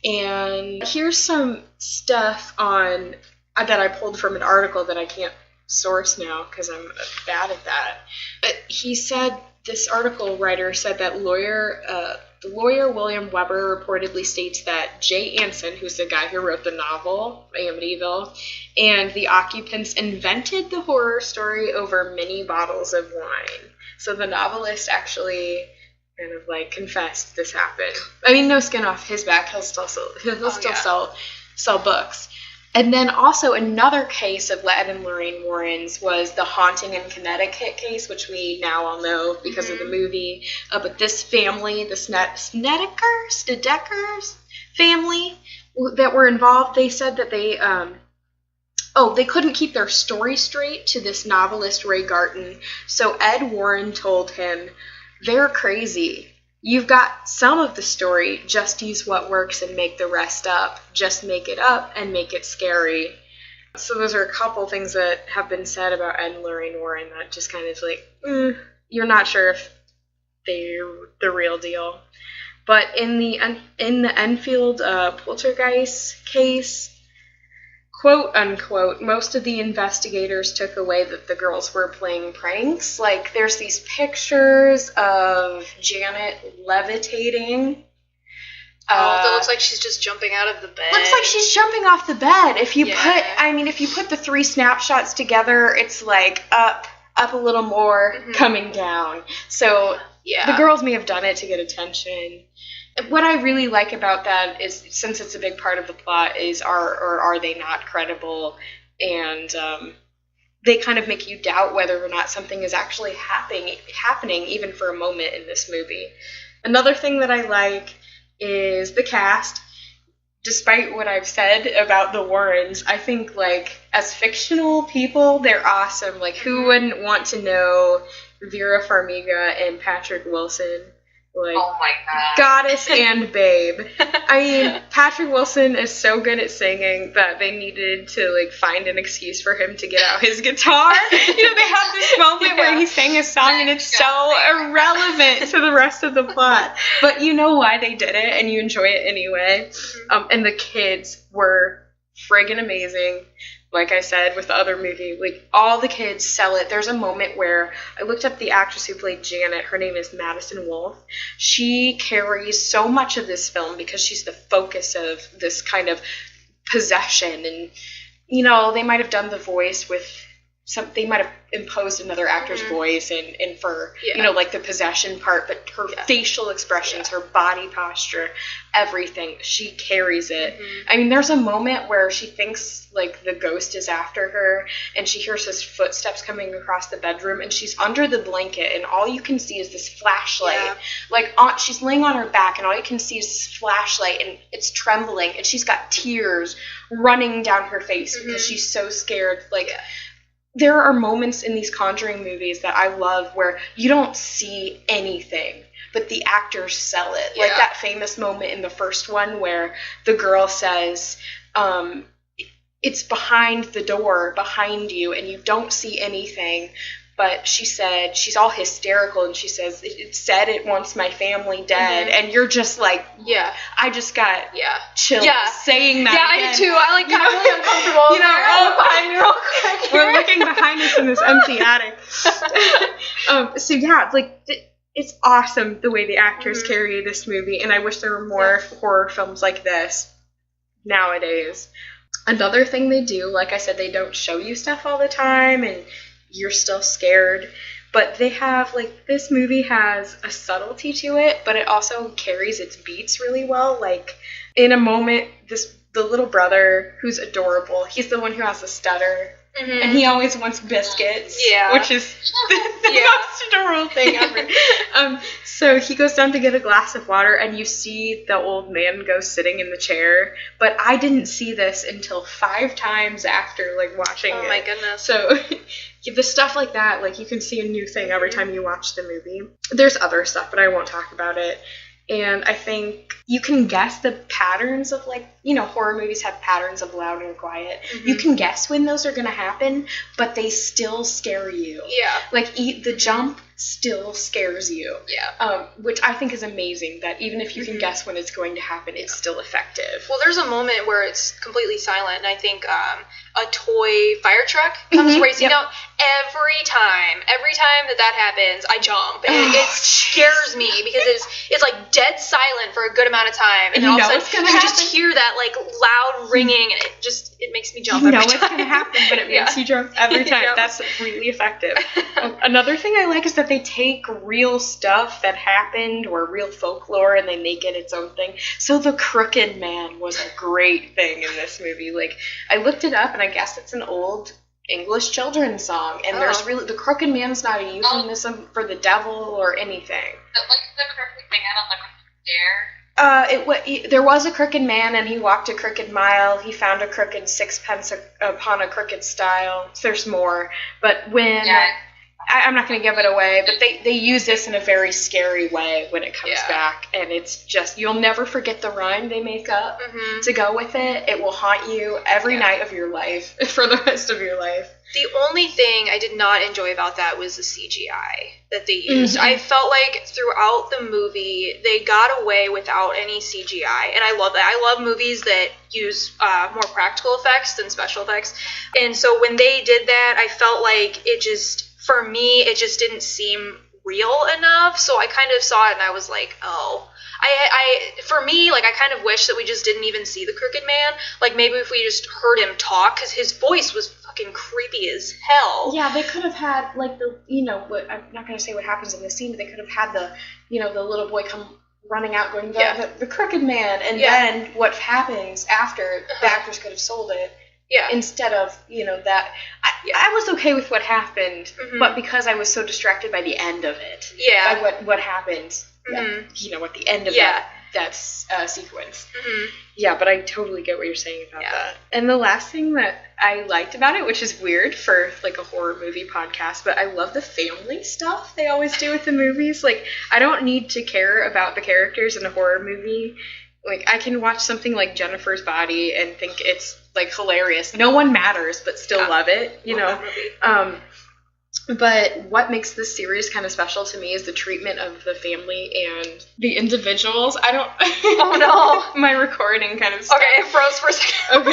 And here's some stuff that I pulled from an article that I can't source now because I'm bad at that. But he said, this article writer said that the lawyer William Weber reportedly states that Jay Anson, who's the guy who wrote the novel Amityville, and the occupants invented the horror story over many bottles of wine. So the novelist actually kind of confessed this happened. I mean, no skin off his back. He'll still sell books. And then also another case of Ed and Lorraine Warrens was the Haunting in Connecticut case, which we now all know because of the movie. But this family, the Snedekers family that were involved, they said that they couldn't keep their story straight to this novelist, Ray Garton. So Ed Warren told him, they're crazy. You've got some of the story, just use what works and make the rest up. Just make it up and make it scary. So those are a couple things that have been said about Ed and Lorraine Warren that just kind of you're not sure if they're the real deal. But in the Enfield poltergeist case, quote unquote, most of the investigators took away that the girls were playing pranks. There's these pictures of Janet levitating. That looks like she's just jumping out of the bed. Looks like she's jumping off the bed. If you put the three snapshots together, it's up a little more, coming down. So the girls may have done it to get attention. What I really like about that is, since it's a big part of the plot, is are they not credible, and they kind of make you doubt whether or not something is actually happening even for a moment in this movie. Another thing that I like is the cast. Despite what I've said about the Warrens, I think as fictional people, they're awesome. Who wouldn't want to know Vera Farmiga and Patrick Wilson? Like, oh my god. goddess and babe. I mean, Patrick Wilson is so good at singing that they needed to, like, find an excuse for him to get out his guitar. You know, they have this moment where he sang a song and it's so irrelevant to the rest of the plot. But you know why they did it, and you enjoy it anyway. And the kids were friggin' amazing. Like I said with the other movie, like, all the kids sell it. There's a moment where I looked up the actress who played Janet. Her name is Madison Wolfe. She carries so much of this film because she's the focus of this kind of possession. And, you know, they might have done the voice with they might have imposed another actor's voice and for, you know, like the possession part, but her facial expressions, her body posture, everything, she carries it. I mean, there's a moment where she thinks, like, the ghost is after her, and she hears his footsteps coming across the bedroom, and she's under the blanket, and all you can see is this flashlight. Like, she's laying on her back, and all you can see is this flashlight, and it's trembling, and she's got tears running down her face because she's so scared. Like, there are moments in these Conjuring movies that I love where you don't see anything, but the actors sell it. Like that famous moment in the first one where the girl says, it's behind the door, behind you, and you don't see anything. But she said, she's all hysterical, and she says, it said it wants my family dead. And you're just like, I just got chills saying that. Yeah, again. I did too. I, like, got really uncomfortable. You know, look behind me real quick. We're looking behind us in this empty attic. So yeah, like, it's awesome the way the actors carry this movie, and I wish there were more horror films like this nowadays. Another thing they do, like I said, they don't show you stuff all the time, and you're still scared, but they have, like, this movie has a subtlety to it, but it also carries its beats really well. Like, in a moment, the little brother, who's adorable, he's the one who has the stutter, and he always wants biscuits, which is the most adorable thing ever. So he goes down to get a glass of water, and you see the old man go sitting in the chair, but I didn't see this until 5 times after, like, watching it. Oh my goodness. So the stuff like that, like, you can see a new thing every time you watch the movie. There's other stuff, but I won't talk about it. And I think you can guess the patterns of, like, you know, horror movies have patterns of loud and quiet. You can guess when those are going to happen, but they still scare you. Like, the jump still scares you. Which I think is amazing, that even if you can guess when it's going to happen, it's still effective. Well, there's a moment where it's completely silent, and I think a toy fire truck comes racing out. Every time that happens, I jump, and it scares me because it's like dead silent for a good amount of time, and all of a sudden you just hear that, like, loud ringing, and it makes me jump. You know it's gonna happen, but it makes you jump every time. That's really effective. Another thing I like is that they take real stuff that happened or real folklore and they make it its own thing. So the Crooked Man was a great thing in this movie. Like, I looked it up, and I guess it's an old English children's song, and there's really, the Crooked Man's not a euphemism for the devil or anything. But, like, the Crooked Man on the Crooked Dare? There was a crooked man, and he walked a crooked mile. He found a crooked sixpence upon a crooked stile. There's more, but when I'm not going to give it away, but they use this in a very scary way when it comes back, and it's just, you'll never forget the rhyme they make up to go with it. It will haunt you every night of your life for the rest of your life. The only thing I did not enjoy about that was the CGI that they used. I felt like throughout the movie, they got away without any CGI, and I love that. I love movies that use more practical effects than special effects, and so when they did that, I felt like for me, it just didn't seem real enough, so I kind of saw it, and I was like, oh. For me, like, I kind of wish that we just didn't even see the Crooked Man. Like, maybe if we just heard him talk, because his voice was fucking creepy as hell. Yeah, they could have had, like, I'm not going to say what happens in the scene, but they could have had the little boy come running out going, the Crooked Man, and then what happens after, the actors could have sold it. Instead of, that. I was okay with what happened, but because I was so distracted by the end of it. By what happened. At the end of it. sequence. Mm-hmm. Yeah, but I totally get what you're saying about that. And the last thing that I liked about it, which is weird for like a horror movie podcast, but I love the family stuff they always do with the movies. Like, I don't need to care about the characters in a horror movie. Like, I can watch something like Jennifer's Body and think it's like hilarious. No one matters, but still love it, you know. But what makes this series kind of special to me is the treatment of the family and the individuals. I don't... Oh, no. My recording kind of stopped. Okay, it froze for a second.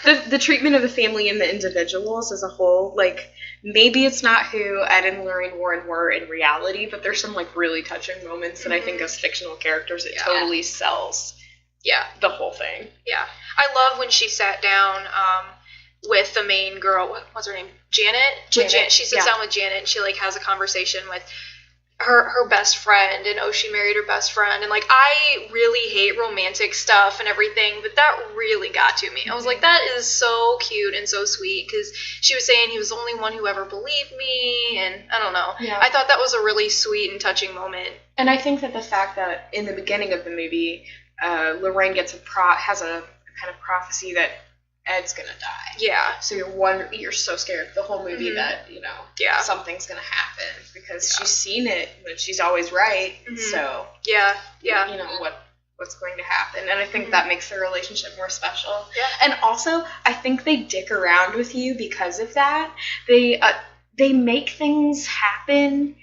Okay. The treatment of the family and the individuals as a whole, like, maybe it's not who Ed and Lorraine Warren were in reality, but there's some, like, really touching moments that I think as fictional characters it totally sells the whole thing. Yeah. I love when she sat down with the main girl. What's her name? Janet. She sits down with Janet and she like has a conversation with her best friend, and she married her best friend, and like I really hate romantic stuff and everything, but that really got to me. I was like, that is so cute and so sweet, because she was saying he was the only one who ever believed me, and I don't know. I thought that was a really sweet and touching moment. And I think that the fact that in the beginning of the movie, Lorraine has a kind of prophecy that Ed's gonna die. Yeah. So you're so scared the whole movie that, you know, something's gonna happen, because she's seen it, but she's always right. So you know what's going to happen. And I think that makes their relationship more special. Yeah. And also I think they dick around with you because of that. They make things happen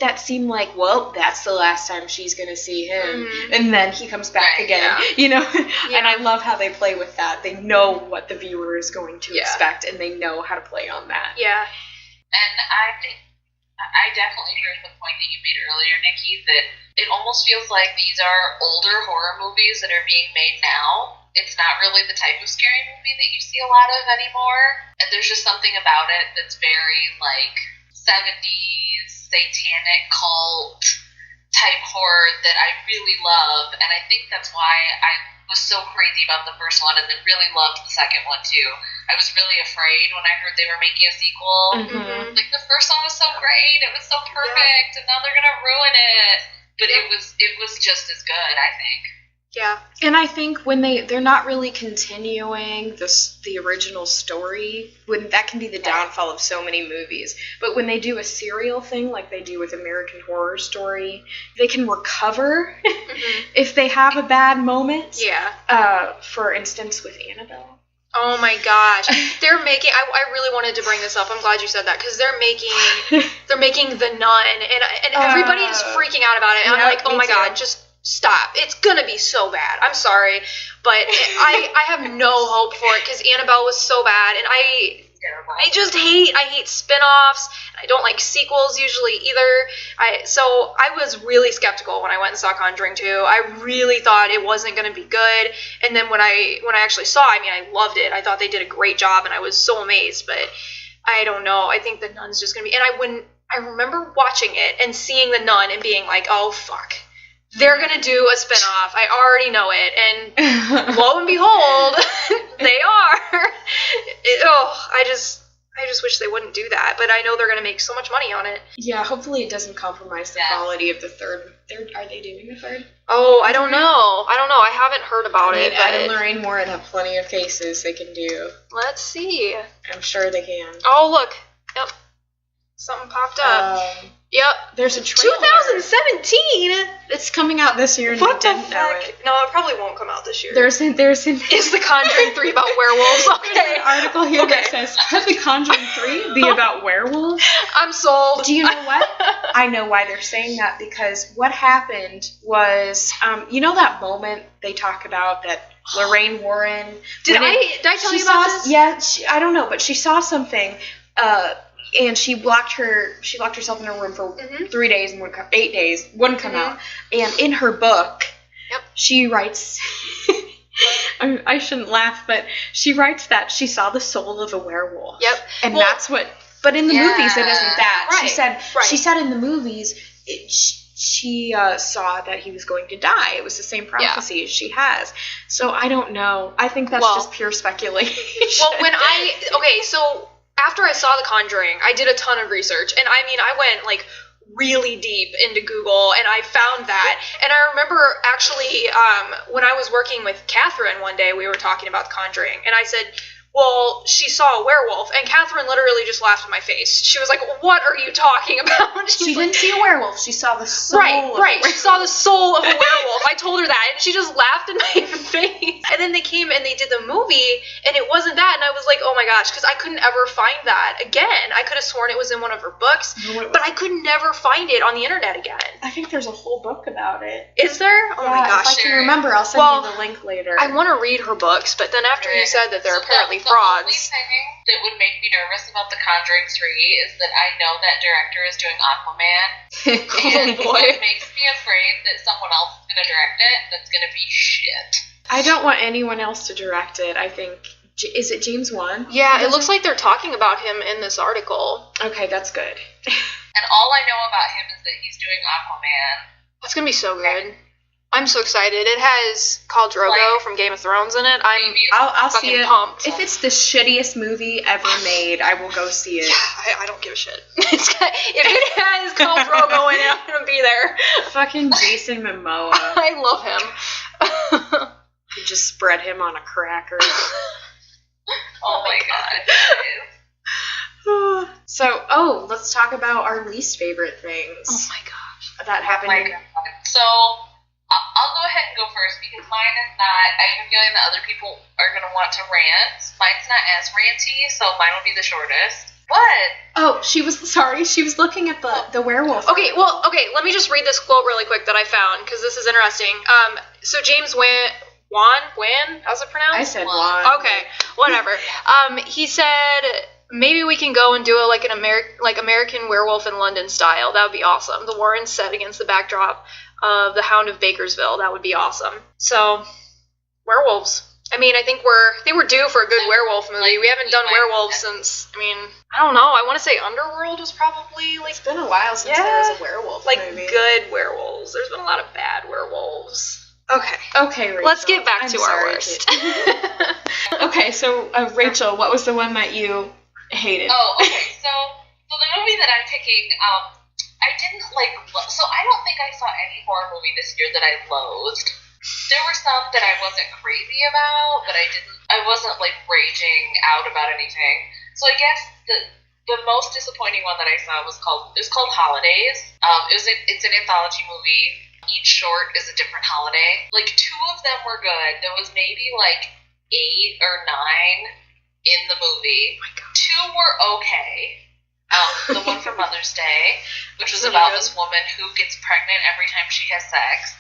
that seem like, well, that's the last time she's going to see him. And then he comes back again, you know? And I love how they play with that. They know what the viewer is going to expect, and they know how to play on that. Yeah. And I definitely heard the point that you made earlier, Nikki, that it almost feels like these are older horror movies that are being made now. It's not really the type of scary movie that you see a lot of anymore. And there's just something about it that's very, like, 70s satanic cult type horror that I really love, and I think that's why I was so crazy about the first one and then really loved the second one too. I was really afraid when I heard they were making a sequel. Like, the first one was so great, it was so perfect, and now they're gonna ruin it. But it was just as good, I think. Yeah. And I think when they're not really continuing the original story, when that can be the downfall of so many movies. But when they do a serial thing like they do with American Horror Story, they can recover if they have a bad moment. Yeah. For instance, with Annabelle. Oh my gosh. They're making I really wanted to bring this up. I'm glad you said that, because they're making The Nun, and everybody is freaking out about it. And I'm like, oh my god, just stop. It's gonna be so bad. I'm sorry, but I have no hope for it, because Annabelle was so bad, and I hate spin-offs, and I don't like sequels usually either. So I was really skeptical when I went and saw Conjuring 2. I really thought it wasn't going to be good, and then when I actually saw it, I mean, I loved it. I thought they did a great job, and I was so amazed, but I don't know. I think The Nun's just going to be, and I remember watching it and seeing The Nun and being like, oh, fuck. They're going to do a spinoff. I already know it. And lo and behold, they are. I just wish they wouldn't do that. But I know they're going to make so much money on it. Yeah, hopefully it doesn't compromise the quality of the third. Are they doing the third? Oh, I don't know. I haven't heard about it. Ed and Lorraine Warren have plenty of cases they can do. Let's see. I'm sure they can. Oh, look. Yep. Something popped up. Yep. There's a trailer. 2017. It's coming out this year, and what we the didn't fuck? know it. No, it probably won't come out this year. There's Is The Conjuring 3 about werewolves? Okay. There's an article here that says, could The Conjuring 3 be about werewolves? I'm sold. Do you know what? I know why they're saying that, because what happened was, you know that moment they talk about that Lorraine Warren... Did I tell you about this? Yeah, I don't know, but she saw something... and she locked herself in her room for 3 days and 8 days, wouldn't come out. And in her book, she writes, I shouldn't laugh, but she writes that she saw the soul of a werewolf. Yep. And that's what, but in the movies it isn't that. Right. She said in the movies, she saw that he was going to die. It was the same prophecy she has. So I don't know. I think that's just pure speculation. Well, so after I saw The Conjuring, I did a ton of research, and I mean, I went like really deep into Google, and I found that. And I remember actually when I was working with Catherine one day, we were talking about The Conjuring, and I said, well, she saw a werewolf, and Catherine literally just laughed in my face. She was like, what are you talking about? She didn't see a werewolf. She saw the soul Right. She saw the soul of a werewolf. I told her that, and she just laughed in my face. And then they came and they did the movie, and it wasn't that, and I was like, oh my gosh, because I couldn't ever find that again. I could have sworn it was in one of her books, but I could never find it on the internet again. I think there's a whole book about it. Is there? Oh my gosh. If I can remember, I'll send you the link later. I want to read her books, but then after you said that they're apparently frauds. The only thing that would make me nervous about The Conjuring 3 is that I know that director is doing Aquaman. And it makes me afraid that someone else is going to direct it that's going to be shit. I don't want anyone else to direct it. I think... Is it James Wan? Yeah, it looks like they're talking about him in this article. Okay, that's good. And all I know about him is that he's doing Aquaman. That's going to be so good. I'm so excited. It has Khal Drogo from Game of Thrones in it. I'll see it. Pumped. If it's the shittiest movie ever made, I will go see it. Yeah, I don't give a shit. If it has Khal Drogo in it, I'm going to be there. Fucking Jason Momoa. I love him. You just spread him on a cracker. Oh my god. So, let's talk about our least favorite things. Oh my gosh. That happened. Oh my god. So, I'll go ahead and go first because mine is not, I have a feeling that other people are going to want to rant. Mine's not as ranty, so mine will be the shortest. What? Oh, she was looking at the werewolf. Okay, let me just read this quote really quick that I found because this is interesting. So James Wan, how's it pronounced? I said Wan. Okay, whatever. He said maybe we can go and do it like American Werewolf in London style. That would be awesome. The Warrens set against the backdrop of the Hound of Bakersville. That would be awesome. So, werewolves. I mean, I think we're due for a good werewolf movie. We haven't done werewolves since, I don't know. I want to say Underworld was probably like... It's been a while since there was a werewolf movie. Good werewolves. There's been a lot of bad werewolves. Okay, Rachel. Let's get back to our worst. Okay, so Rachel, what was the one that you hated? Oh, okay. So the movie that I'm picking, I didn't like. So I don't think I saw any horror movie this year that I loathed. There were some that I wasn't crazy about, but I wasn't like raging out about anything. So I guess the most disappointing one that I saw was called Holidays. It's an anthology movie. Each short is a different holiday. Like 2 of them were good. There was maybe like 8 or 9 in the movie. Oh my God. 2 were okay. The one for Mother's Day, which was about this woman who gets pregnant every time she has sex.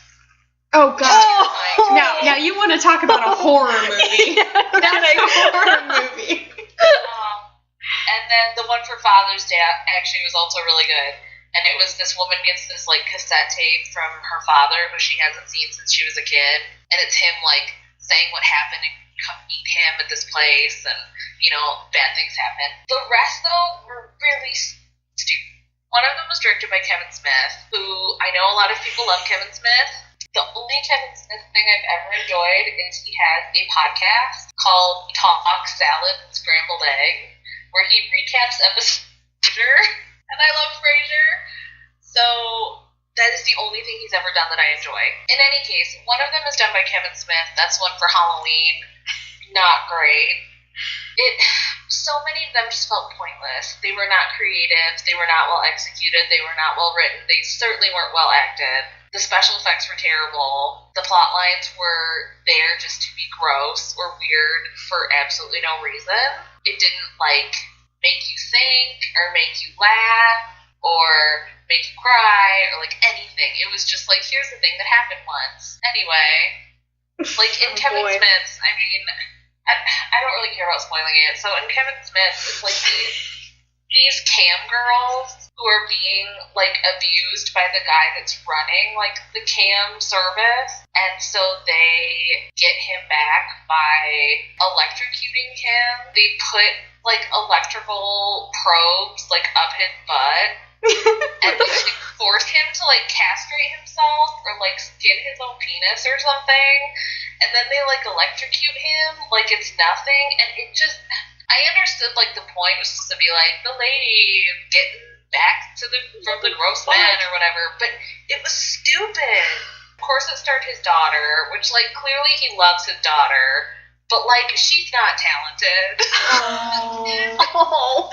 Oh God! Oh. Now you want to talk about a horror movie? That's a horror movie. And then the one for Father's Day actually was also really good. And it was this woman gets this like cassette tape from her father who she hasn't seen since she was a kid, and it's him like saying what happened and come meet him at this place, and bad things happen. The rest though were really stupid. One of them was directed by Kevin Smith, who I know a lot of people love Kevin Smith. The only Kevin Smith thing I've ever enjoyed is he has a podcast called Talk Salad and Scrambled Egg, where he recaps episodes. And I love Frasier, so that is the only thing he's ever done that I enjoy. In any case, one of them is done by Kevin Smith. That's one for Halloween. Not great. So many of them just felt pointless. They were not creative. They were not well executed. They were not well written. They certainly weren't well acted. The special effects were terrible. The plot lines were there just to be gross or weird for absolutely no reason. It didn't make you think or make you laugh or make you cry or anything. It was just here's the thing that happened once. Anyway, in Kevin Smith's, I don't really care about spoiling it. So in Kevin Smith, it's these cam girls who are being abused by the guy that's running the cam service, and so they get him back by electrocuting him. They put electrical probes up his butt and they force him to castrate himself or skin his own penis or something, and then they electrocute him it's nothing. And it just, I understood the point was supposed to be the lady getting back from the gross man or whatever. But it was stupid. Of course, it starred his daughter, which, like, clearly he loves his daughter, but, like, she's not talented. Oh.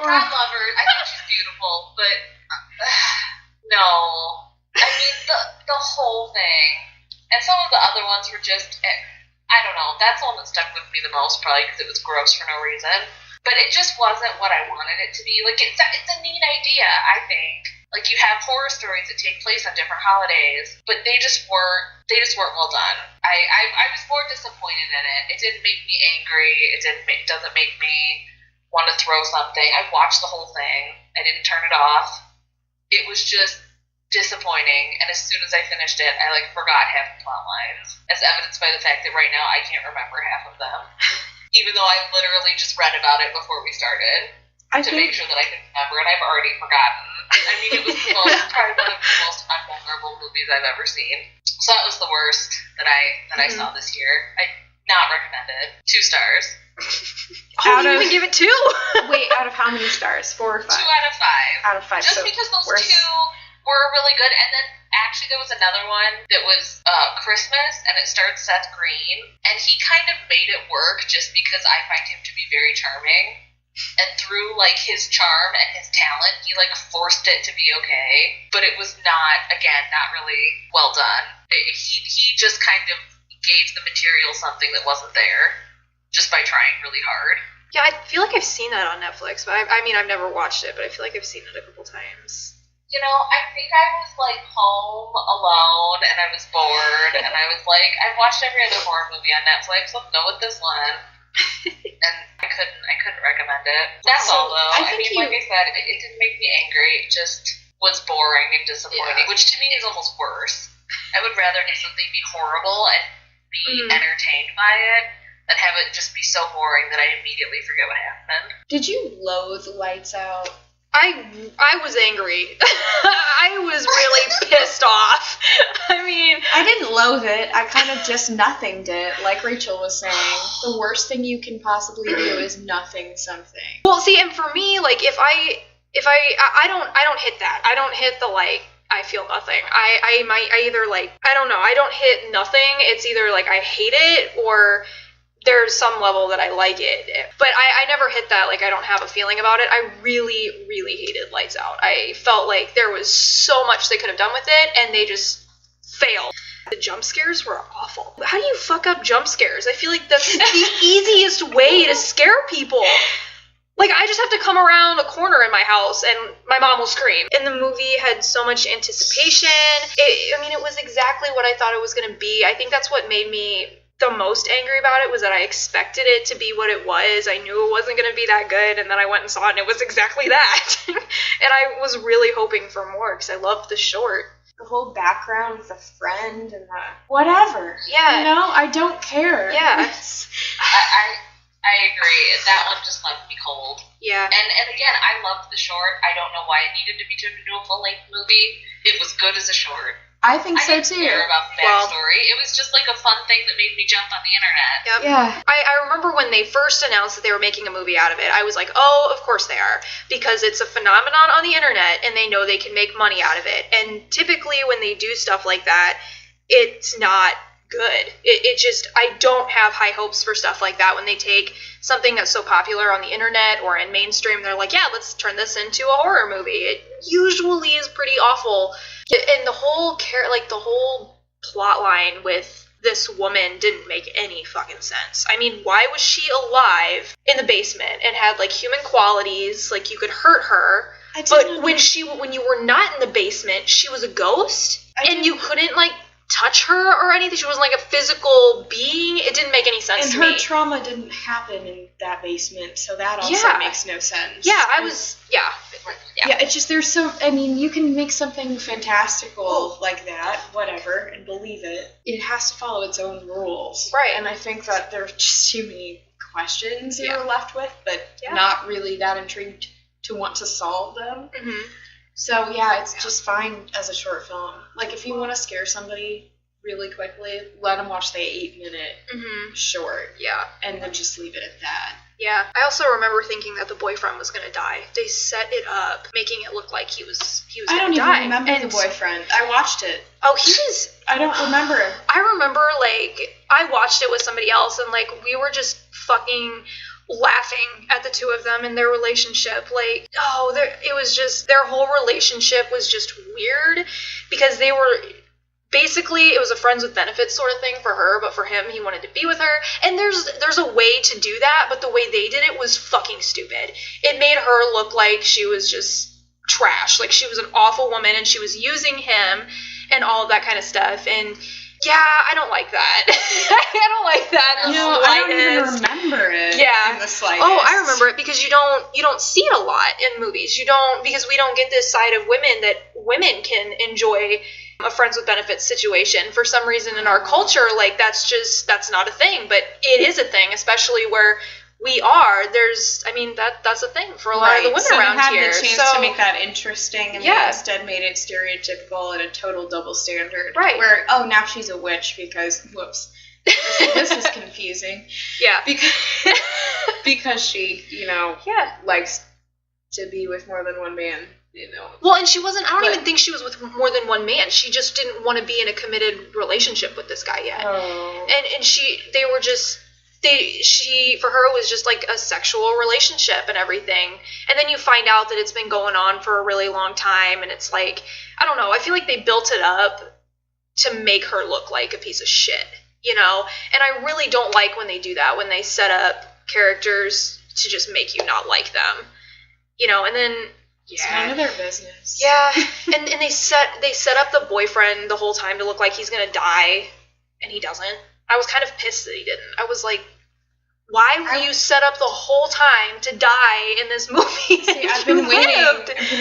God love her. I think she's beautiful, but no. I mean, the whole thing. And some of the other ones were just, I don't know. That's the one that stuck with me the most, probably because it was gross for no reason. But it just wasn't what I wanted it to be. Like, it's a neat idea, I think. Like, you have horror stories that take place on different holidays, but they just weren't well done. I was more disappointed in it. It didn't make me angry. Doesn't make me want to throw something. I watched the whole thing. I didn't turn it off. It was just disappointing, and as soon as I finished it, I, like, forgot half the plot lines, as evidenced by the fact that right now I can't remember half of them. Even though I literally just read about it before we started to make sure that I could remember, and I've already forgotten. I mean, it was probably one of the most unmemorable movies I've ever seen. So that was the worst that I saw this year. I not recommended. 2 stars. Oh, you even give it 2? Wait, out of how many stars? 4 or 5? 2 out of 5. Out of 5. Just so because those worse. 2 were really good, and then actually there was another one that was Christmas, and it starred Seth Green, and he kind of made it work just because I find him to be very charming, and through, like, his charm and his talent, he, like, forced it to be okay, but it was not really well done. He just kind of gave the material something that wasn't there, just by trying really hard. Yeah, I feel like I've seen that on Netflix, but I mean, I've never watched it, but I feel like I've seen it a couple times. You know, I think I was, like, home alone, and I was bored, and I was like, I've watched every other horror movie on Netflix, let's go with this one. And I couldn't recommend it. That's all, though. I mean, like I said, it didn't make me angry, it just was boring and disappointing, which to me is almost worse. I would rather have something be horrible and be entertained by it than have it just be so boring that I immediately forget what happened. Did you loathe Lights Out? I was angry. I was really pissed off. I mean, I didn't loathe it. I kind of just nothinged it, like Rachel was saying. The worst thing you can possibly do is nothing something. Well, see, and for me, like, if I don't hit that. I don't hit the, like, I feel nothing. I either, like, I don't know. I don't hit nothing. It's either like I hate it or there's some level that I like it. But I never hit that, like, I don't have a feeling about it. I really, really hated Lights Out. I felt like there was so much they could have done with it, and they just failed. The jump scares were awful. How do you fuck up jump scares? I feel like that's the easiest way to scare people. Like, I just have to come around a corner in my house, and my mom will scream. And the movie had so much anticipation. It was exactly what I thought it was going to be. I think that's what made me the most angry about it, was that I expected it to be what it was. I knew it wasn't going to be that good, and then I went and saw it, and it was exactly that. And I was really hoping for more, because I loved the short. The whole background with the friend and the whatever. Yeah. You know, I don't care. Yeah. I agree. That one just left me cold. Yeah. And again, I loved the short. I don't know why it needed to be turned into a full-length movie. It was good as a short. I think so, didn't too. care about the backstory. It was just like a fun thing that made me jump on the internet. Yep. Yeah. I remember when they first announced that they were making a movie out of it, I was like, oh, of course they are. Because it's a phenomenon on the internet, and they know they can make money out of it. And typically when they do stuff like that, it's not good. It just, I don't have high hopes for stuff like that when they take something that's so popular on the internet or in mainstream. They're like, yeah, let's turn this into a horror movie. It usually is pretty awful. And the whole plot line with this woman didn't make any fucking sense. I mean, why was she alive in the basement and had, like, human qualities, like you could hurt her, but when you were not in the basement, she was a ghost, and you couldn't, like, touch her or anything? She wasn't, like, a physical being? It didn't make any sense to me. And her trauma didn't happen in that basement, so that also makes no sense. Yeah, Yeah, it's just you can make something fantastical like that, whatever, and believe it. It has to follow its own rules. Right. And I think that there are just too many questions you're left with, but not really that intrigued to want to solve them. Mm-hmm. So, it's just fine as a short film. Like, if you want to scare somebody really quickly, let them watch the 8-minute short. Yeah. And then just leave it at that. Yeah. I also remember thinking that the boyfriend was going to die. They set it up, making it look like he was going to die. I don't even remember the boyfriend. I watched it. Oh, he was... I don't remember him. I remember, I watched it with somebody else, and, we were just fucking laughing at the two of them and their relationship. It was just... Their whole relationship was just weird, because they were... Basically, it was a friends with benefits sort of thing for her, but for him, he wanted to be with her. And there's a way to do that, but the way they did it was fucking stupid. It made her look like she was just trash. Like, she was an awful woman, and she was using him and all of that kind of stuff. And, yeah, I don't like that. I don't like that. I don't even remember it in the slightest. Oh, I remember it because you don't see it a lot in movies. Because we don't get this side of women that women can enjoy a friends with benefits situation. For some reason in our culture, that's not a thing, but it is a thing, especially where we are. That's a thing for a lot of the women around here. So they had the chance to make that interesting, and they instead made it stereotypical and a total double standard. Right. Where, now she's a witch because, whoops, this is confusing. Yeah. Because she, likes to be with more than one man. Well, and she wasn't, I don't even think she was with more than one man. She just didn't want to be in a committed relationship with this guy yet. Oh. And for her, it was just like a sexual relationship and everything. And then you find out that it's been going on for a really long time, and it's like, I don't know, I feel like they built it up to make her look like a piece of shit, And I really don't like when they do that, when they set up characters to just make you not like them, and then... It's none of their business. Yeah, and they set up the boyfriend the whole time to look like he's gonna die, and he doesn't. I was kind of pissed that he didn't. I was like, why were you set up the whole time to die in this movie? See, I've been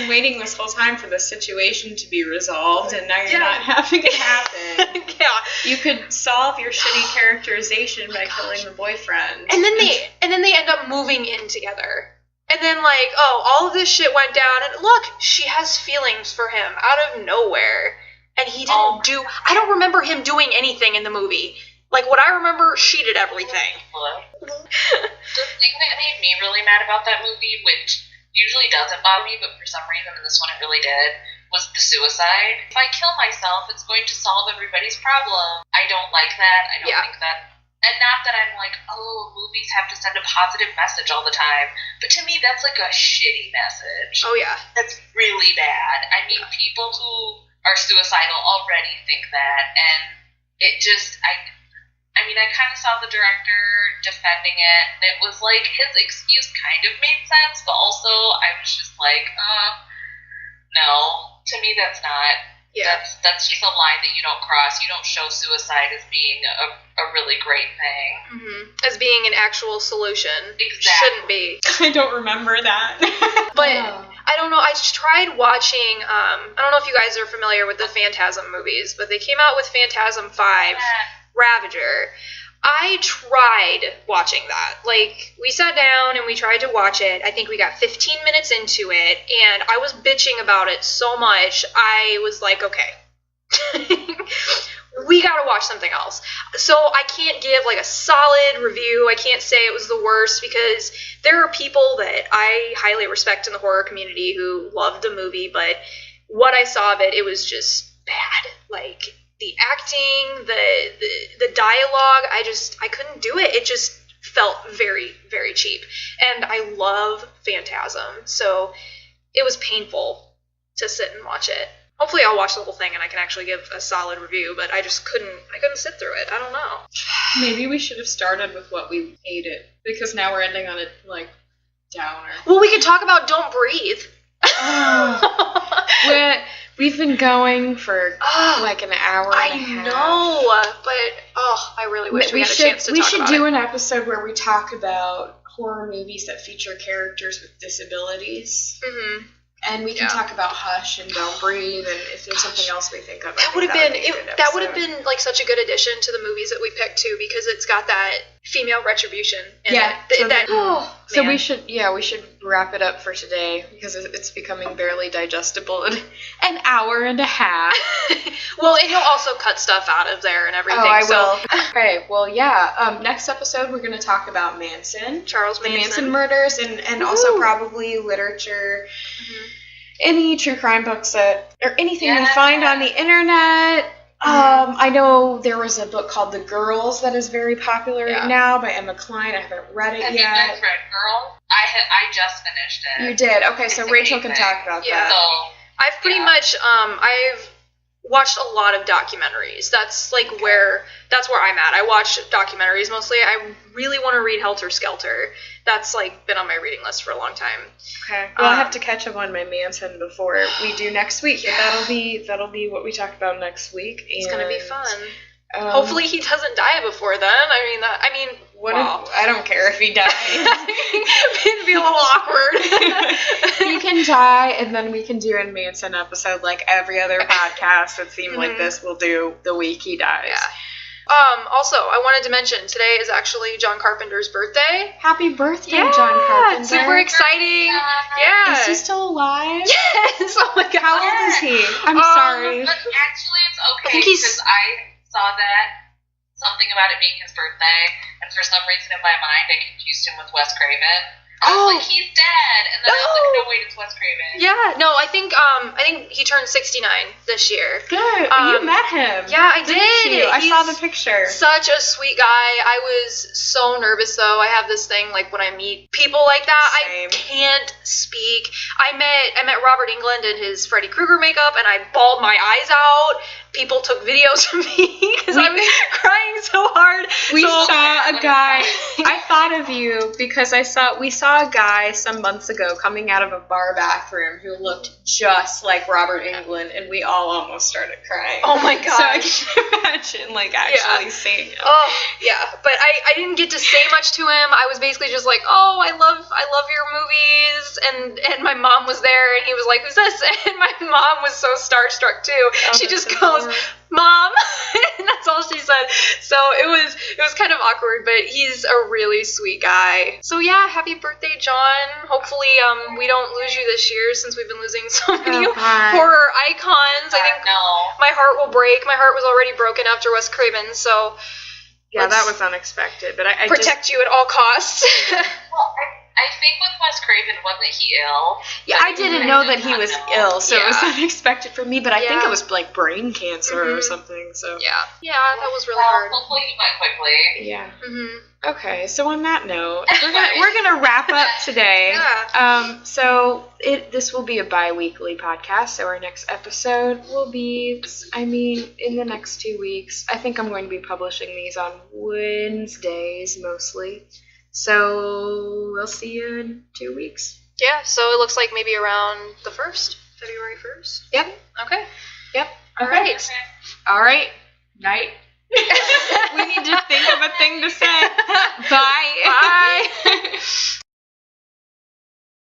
waiting this whole time for the situation to be resolved, and now you're not having it happen. Yeah. You could solve your shitty characterization by killing the boyfriend. And then they end up moving in together. And then, all of this shit went down, and look, she has feelings for him out of nowhere. And he didn't I don't remember him doing anything in the movie. What I remember, she did everything. The thing that made me really mad about that movie, which usually doesn't bother me, but for some reason in this one it really did, was the suicide. If I kill myself, it's going to solve everybody's problem. I don't like that. I don't think that. And not that I'm like, movies have to send a positive message all the time. But to me, that's like a shitty message. Oh, yeah. That's really bad. I mean, people who are suicidal already think that. And it just, I kind of saw the director defending it. And it was like, his excuse kind of made sense. But also, I was just like, no. To me, that's not. Yeah. That's just a line that you don't cross. You don't show suicide as being a really great thing. Mm-hmm. As being an actual solution. Exactly. Shouldn't be. I don't remember that. But I don't know. I just tried watching, I don't know if you guys are familiar with the Phantasm movies, but they came out with Phantasm 5, Ravager. I tried watching that. We sat down and we tried to watch it. I think we got 15 minutes into it, and I was bitching about it so much, I was like, okay, we gotta watch something else. So I can't give, a solid review. I can't say it was the worst, because there are people that I highly respect in the horror community who loved the movie, but what I saw of it, it was just bad. The acting, the dialogue, I couldn't do it. It just felt very, very cheap. And I love Phantasm, so it was painful to sit and watch it. Hopefully I'll watch the whole thing and I can actually give a solid review, but I just couldn't sit through it. I don't know. Maybe we should have started with what we hated, because now we're ending on a, downer. Well, we could talk about Don't Breathe. We've been going for an hour and a half. I know, but I really wish we had a chance to talk about it. We should do an episode where we talk about horror movies that feature characters with disabilities. Mm-hmm. And we can talk about Hush and Don't Breathe, and if there's something else we think of. That would have been such a good addition to the movies that we picked too, because it's got that female retribution. In Yeah. it. So we should wrap it up for today because it's becoming barely digestible in an hour and a half. Well, and he'll also cut stuff out of there and everything. Oh, I will. Okay, well, yeah. Next episode, we're going to talk about Manson. Charles Manson. The Manson murders, and also probably literature, any true crime books or anything you find on the internet. I know there was a book called The Girls that is very popular right now by Emma Klein. I haven't read it yet. Have you guys read Girls? I just finished it. You did? Okay, so Rachel can talk about that. So, I've pretty much, I've watched a lot of documentaries. That's where I'm at. I watch documentaries mostly. I really want to read Helter Skelter. That's been on my reading list for a long time. Okay. Well, I'll have to catch up on my Manson before we do next week. But that'll be what we talk about next week. It's gonna be fun. Hopefully he doesn't die before then. I don't care if he dies. It'd be a little awkward. He can die, and then we can do a Manson episode like every other podcast that seemed like this. We'll do the week he dies. Yeah. Also, I wanted to mention today is actually John Carpenter's birthday. Happy birthday, John Carpenter! Super exciting. Yeah. Is he still alive? Yes. Oh my God. How old is he? I'm sorry. But actually, it's okay I think because I saw that something about it being his birthday, and for some reason in my mind, I confused him with Wes Craven. I was like, he's dead, and then I was like, no, wait, it's Wes Craven. Yeah, no, I think he turned 69 this year. Good. You met him. Yeah, I did. I saw the picture. Such a sweet guy. I was so nervous though. I have this thing when I meet people like that, Same. I can't speak. I met Robert Englund in his Freddy Krueger makeup, and I bawled my eyes out. People took videos of me because I was crying so hard. We saw a guy. I thought of you because we saw a guy some months ago coming out of a bar bathroom who looked just like Robert Englund, and we all almost started crying. Oh my God! So I can imagine actually seeing him. Oh yeah, but I didn't get to say much to him. I was basically just like, oh, I love your movies, and my mom was there, and he was like, who's this? And my mom was so starstruck too. She just goes, Mom, and that's all she said. So it was kind of awkward, but he's a really sweet guy. So yeah, happy birthday, John. Hopefully we don't lose you this year since we've been losing so many horror icons. I think my heart will break. My heart was already broken after Wes Craven, so yeah, that was unexpected. But I protect you at all costs. Well, I think with Wes Craven, wasn't he ill? Yeah, I didn't know that he was ill, so it was unexpected for me, but I think it was brain cancer or something, so. Yeah, that was really hard. Hopefully he went quickly. Yeah. Okay, so on that note, we're gonna wrap up today. So this will be a bi-weekly podcast, so our next episode will be, in the next 2 weeks. I think I'm going to be publishing these on Wednesdays, mostly. So we'll see you in 2 weeks. Yeah, so it looks like maybe around the 1st, February 1st. Yep. Okay. Yep. All right. All right. Night. We need to think of a thing to say. Bye. Bye.